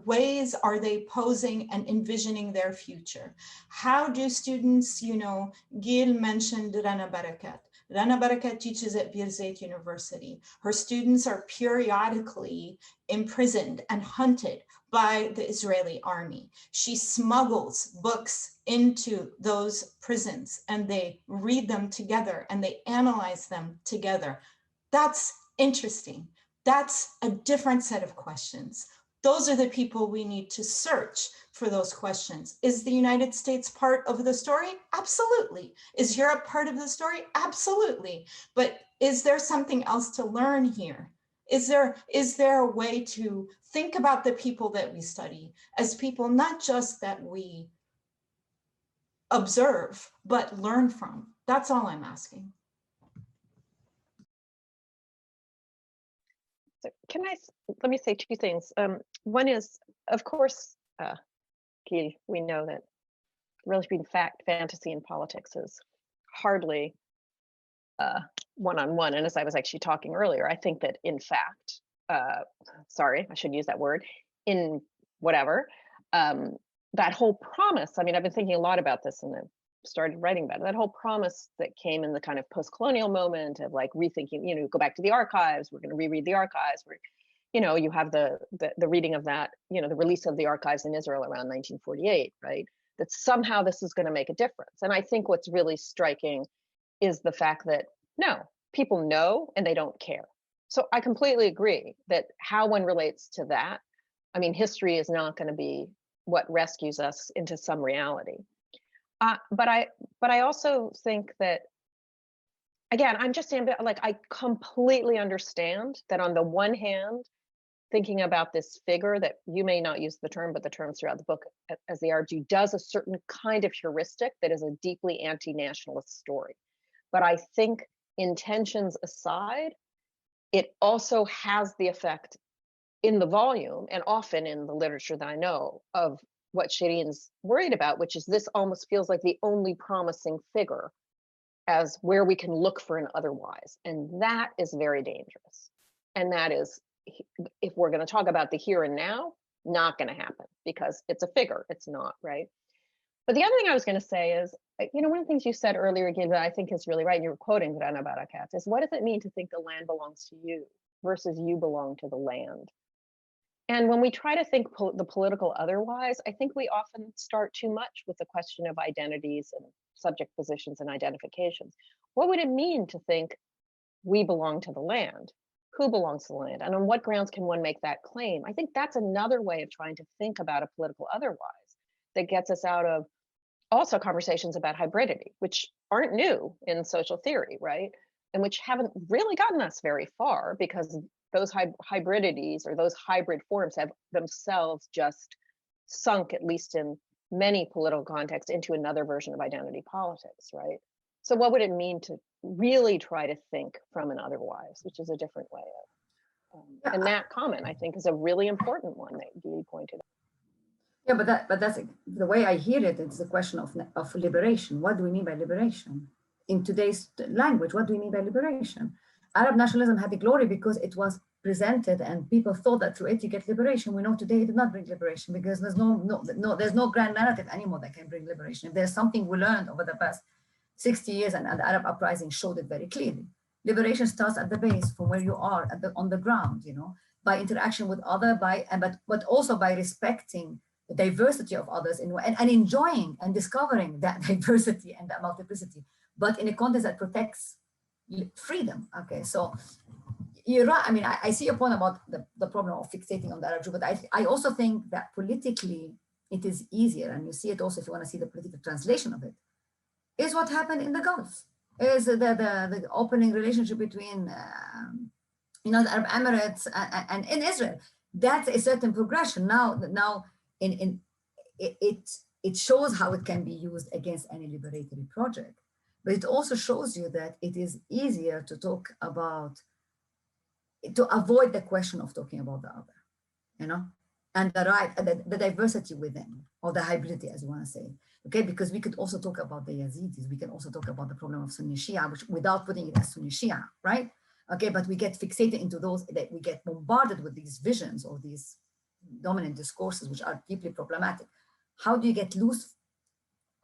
ways are they posing and envisioning their future? How do students, Gil mentioned Rana Barakat. Rana Barakat teaches at Birzeit University. Her students are periodically imprisoned and hunted by the Israeli army. She smuggles books into those prisons and they read them together and they analyze them together. That's interesting. That's a different set of questions. Those are the people we need to search for those questions. Is the United States part of the story? Absolutely. Is Europe part of the story? Absolutely. But is there something else to learn here? Is there a way to think about the people that we study as people not just that we observe, but learn from? That's all I'm asking. So let me say two things. One is, of course, Gil, we know that relatively fact, fantasy, and politics is hardly one-on-one. And as I was actually talking earlier, I think that in fact, sorry, I should use that word, in whatever, that whole promise, I mean, I've been thinking a lot about this and I've started writing about it, that whole promise that came in the kind of post-colonial moment of like rethinking, go back to the archives, we're going to reread the archives, you have the reading of that, the release of the archives in Israel around 1948, right? That somehow this is going to make a difference. And I think what's really striking is the fact that no, people know and they don't care. So I completely agree that how one relates to that, I mean, history is not going to be what rescues us into some reality. But I also think that, again, I'm just like, I completely understand that on the one hand, thinking about this figure that you may not use the term, but the terms throughout the book as the RG does a certain kind of heuristic that is a deeply anti-nationalist story. But I think intentions aside, it also has the effect in the volume and often in the literature that I know of what Sherene's worried about, which is this almost feels like the only promising figure as where we can look for an otherwise. And that is very dangerous. And that is if we're going to talk about the here and now, not going to happen because it's a figure. It's not, right? But the other thing I was going to say is, one of the things you said earlier, again, that I think is really right, and you were quoting Rana Barakat, is what does it mean to think the land belongs to you versus you belong to the land? And when we try to think the political otherwise, I think we often start too much with the question of identities and subject positions and identifications. What would it mean to think we belong to the land? Who belongs to the land? And on what grounds can one make that claim? I think that's another way of trying to think about a political otherwise that gets us out of also conversations about hybridity, which aren't new in social theory, right? And which haven't really gotten us very far because those hybridities or those hybrid forms have themselves just sunk, at least in many political contexts, into another version of identity politics, right? So what would it mean to really try to think from an otherwise, which is a different way of, and that comment, I think, is a really important one that you pointed out. Yeah, but that's the way I hear it. It's a question of liberation. What do we mean by liberation? In today's language, what do we mean by liberation? Arab nationalism had the glory because it was presented and people thought that through it you get liberation. We know today it did not bring liberation because there's no grand narrative anymore that can bring liberation. If there's something we learned over the past 60 years, and the Arab uprising showed it very clearly. Liberation starts at the base, from where you are on the ground, by interaction with other, but also by respecting the diversity of others and enjoying and discovering that diversity and that multiplicity, but in a context that protects freedom. Okay, so you're right. I mean, I see your point about the problem of fixating on the Arab Jew, but I also think that politically it is easier, and you see it also if you want to see the political translation of it, is what happened in the Gulf, is the opening relationship between the Arab Emirates and in Israel. That's a certain progression. Now it shows how it can be used against any liberatory project, but it also shows you that it is easier to talk about, to avoid the question of talking about the other, and the diversity within, or the hybridity, as you want to say. Okay, because we could also talk about the Yazidis. We can also talk about the problem of Sunni Shia, which, without putting it as Sunni Shia, right? Okay, but we get fixated into those, that we get bombarded with these visions or these dominant discourses, which are deeply problematic. How do you get loose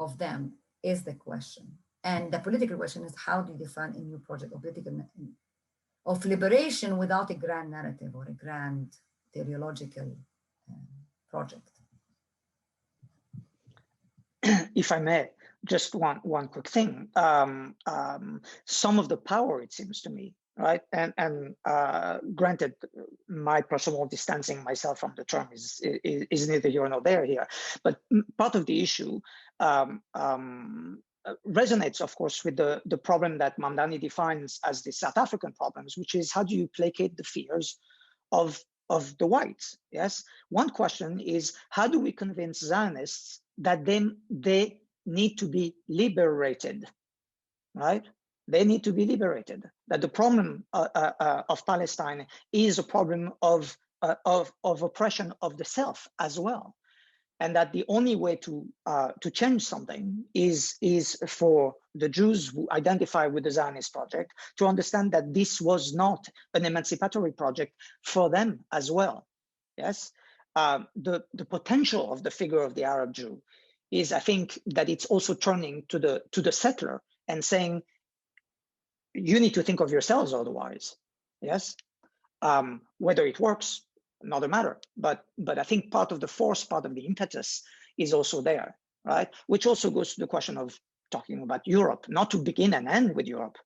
of them is the question. And the political question is, how do you define a new project of liberation without a grand narrative or a grand teleological project? If I may, just one quick thing. Some of the power, it seems to me, right? And granted, my personal distancing myself from the term is neither here nor there here. But part of the issue resonates, of course, with the problem that Mamdani defines as the South African problems, which is how do you placate the fears of the whites? Yes. One question is, how do we convince Zionists that they need to be liberated, right? They need to be liberated. That the problem of Palestine is a problem of oppression of the self as well, and that the only way to change something is for the Jews who identify with the Zionist project to understand that this was not an emancipatory project for them as well. Yes. The potential of the figure of the Arab Jew is, I think, that it's also turning to the settler and saying, you need to think of yourselves otherwise. Yes, whether it works, another matter. But I think part of the force, part of the impetus is also there, right? Which also goes to the question of talking about Europe, not to begin and end with Europe,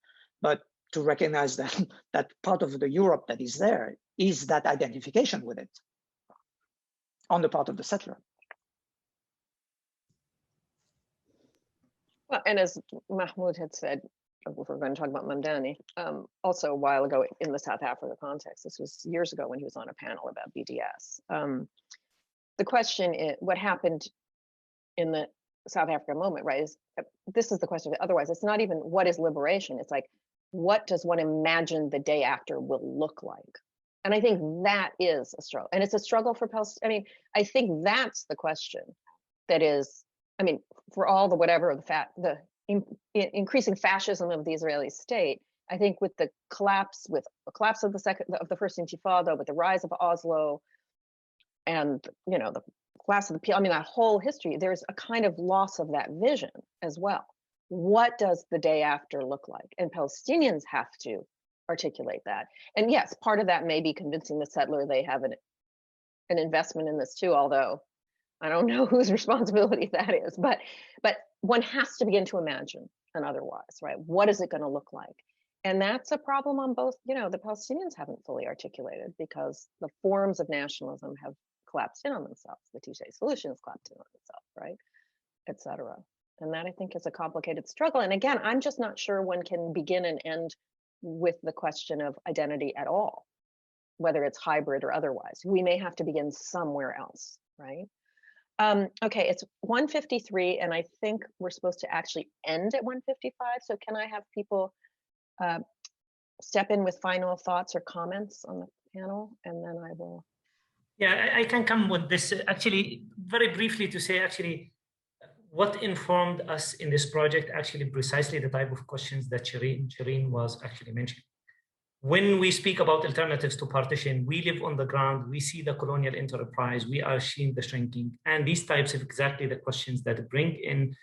but to recognize that part of the Europe that is there is that identification with it on the part of the settler. Well, and as Mahmoud had said, if we're going to talk about Mamdani, also a while ago in the South Africa context, this was years ago when he was on a panel about BDS. The question is, what happened in the South Africa moment, right? This is the question. Otherwise, it's not even what is liberation. It's like, what does one imagine the day after will look like? And I think that is a struggle. And it's a struggle for Palestine. I mean, I think that's the question that is, I mean, for all the whatever, the increasing fascism of the Israeli state, I think with the collapse of the first Intifada, with the rise of Oslo, and the collapse of the, I mean, that whole history, there's a kind of loss of that vision as well. What does the day after look like? And Palestinians have to articulate that. And yes, part of that may be convincing the settler they have an investment in this too, although I don't know whose responsibility that is, but one has to begin to imagine an otherwise, right? What is it going to look like? And that's a problem on both, the Palestinians haven't fully articulated because the forms of nationalism have collapsed in on themselves. The two-state solution has collapsed in on itself, right? Et cetera. And that I think is a complicated struggle. And again, I'm just not sure one can begin and end with the question of identity at all, whether it's hybrid or otherwise. We may have to begin somewhere else, right? Okay, it's 1:53, and I think we're supposed to actually end at 1:55. So can I have people step in with final thoughts or comments on the panel, and then I will. Yeah, I can come with this actually very briefly to say actually what informed us in this project, actually precisely the type of questions that Sherene was actually mentioning. When we speak about alternatives to partition, we live on the ground, we see the colonial enterprise, we are seeing the shrinking, and these types of exactly the questions that bring in,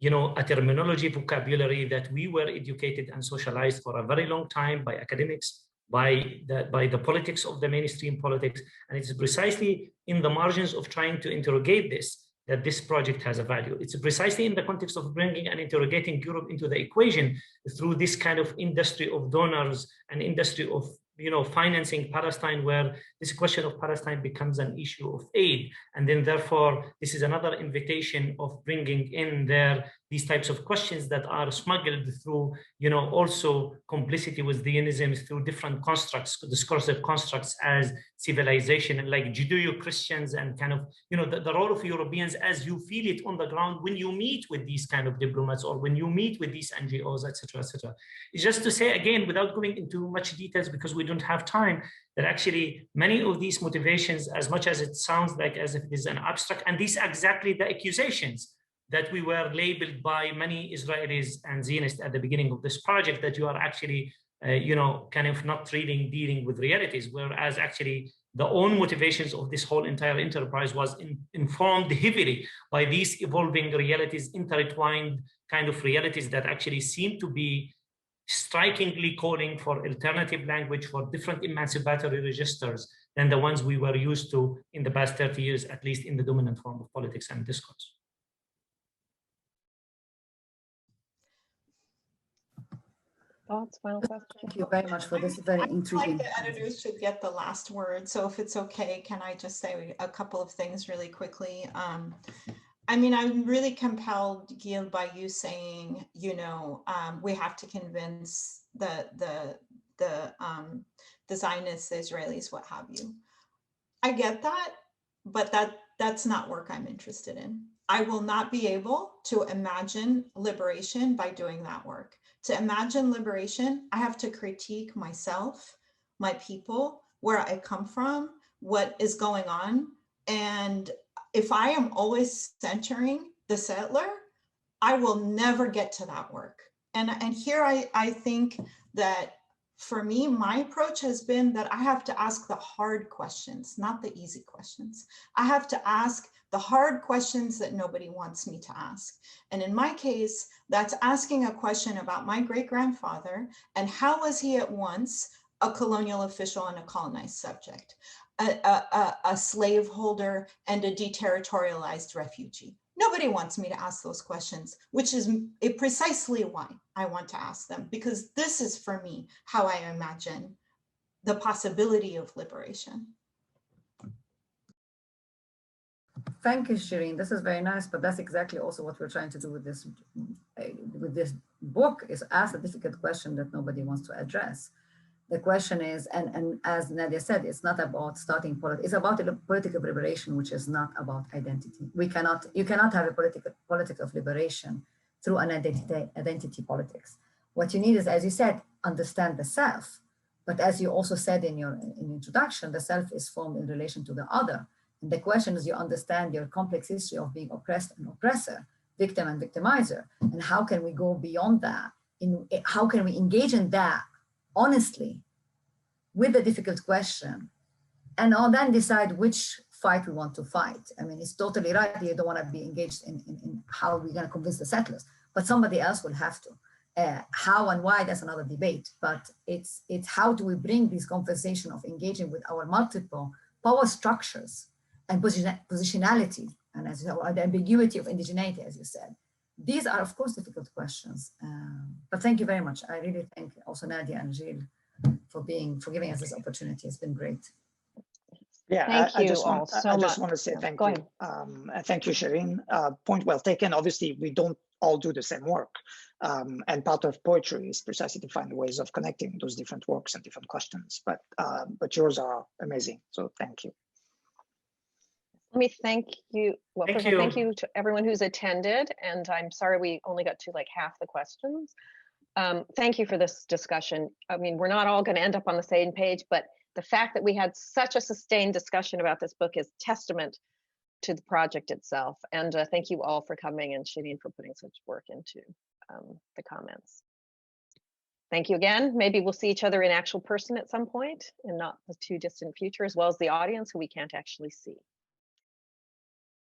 a terminology, vocabulary that we were educated and socialized for a very long time by academics, by the politics of the mainstream politics, and it's precisely in the margins of trying to interrogate this that this project has a value. It's precisely in the context of bringing and interrogating Europe into the equation through this kind of industry of donors and industry of financing Palestine, where this question of Palestine becomes an issue of aid. And then therefore, this is another invitation of bringing in these types of questions that are smuggled through, also complicity with Zionism through different constructs, discursive constructs as civilization and like Judeo-Christians and kind of, the role of Europeans as you feel it on the ground when you meet with these kind of diplomats or when you meet with these NGOs, et cetera, et cetera. It's just to say again, without going into much details because we don't have time, that actually many of these motivations, as much as it sounds like as if it is an abstract, and these are exactly the accusations that we were labeled by many Israelis and Zionists at the beginning of this project, that you are actually, kind of not dealing with realities, whereas actually the own motivations of this whole entire enterprise was informed heavily by these evolving realities, intertwined kind of realities that actually seem to be strikingly calling for alternative language, for different emancipatory registers than the ones we were used to in the past 30 years, at least in the dominant form of politics and discourse. Thoughts, final questions? Thank you very much for this very intriguing. I think the editors should get the last word. So if it's okay, can I just say a couple of things really quickly? I mean, I'm really compelled, Gil, by you saying, we have to convince the Zionists, the Israelis, what have you. I get that, but that's not work I'm interested in. I will not be able to imagine liberation by doing that work. To imagine liberation, I have to critique myself, my people, where I come from, what is going on. And if I am always centering the settler, I will never get to that work. And here I think that for me, my approach has been that I have to ask the hard questions, not the easy questions. I have to ask the hard questions that nobody wants me to ask. And in my case, that's asking a question about my great-grandfather and how was he at once a colonial official and a colonized subject, a slaveholder and a deterritorialized refugee. Nobody wants me to ask those questions, which is precisely why I want to ask them, because this is for me how I imagine the possibility of liberation. Thank you, Sherene. This is very nice, but that's exactly also what we're trying to do with this book, is ask a difficult question that nobody wants to address. The question is, and as Nadia said, it's not about starting politics, it's about a political liberation, which is not about identity. You cannot have a politic of liberation through an identity politics. What you need is, as you said, understand the self. But as you also said in your introduction, the self is formed in relation to the other. And the question is, you understand your complex history of being oppressed and oppressor, victim and victimizer, and how can we go beyond that how can we engage in that honestly with a difficult question, and then decide which fight we want to fight. I mean, it's totally right. You don't want to be engaged in how we're going to convince the settlers, but somebody else will have to. How and why, that's another debate, but it's how do we bring this conversation of engaging with our multiple power structures and positionality, and as the ambiguity of indigeneity, as you said. These are, of course, difficult questions, but thank you very much. I really thank also Nadia and Gil for giving us this opportunity. It's been great. Yeah, I just want to say thank you. Thank you, Sherene. Point well taken. Obviously, we don't all do the same work. And part of poetry is precisely to find ways of connecting those different works and different questions. But yours are amazing. So thank you. Let me thank you. Well, first of all, thank you to everyone who's attended. And I'm sorry we only got to like half the questions. Thank you for this discussion. I mean, we're not all going to end up on the same page, but the fact that we had such a sustained discussion about this book is testament to the project itself. And thank you all for coming, and Sherene for putting such work into the comments. Thank you again. Maybe we'll see each other in actual person at some point in not the too distant future, as well as the audience who we can't actually see.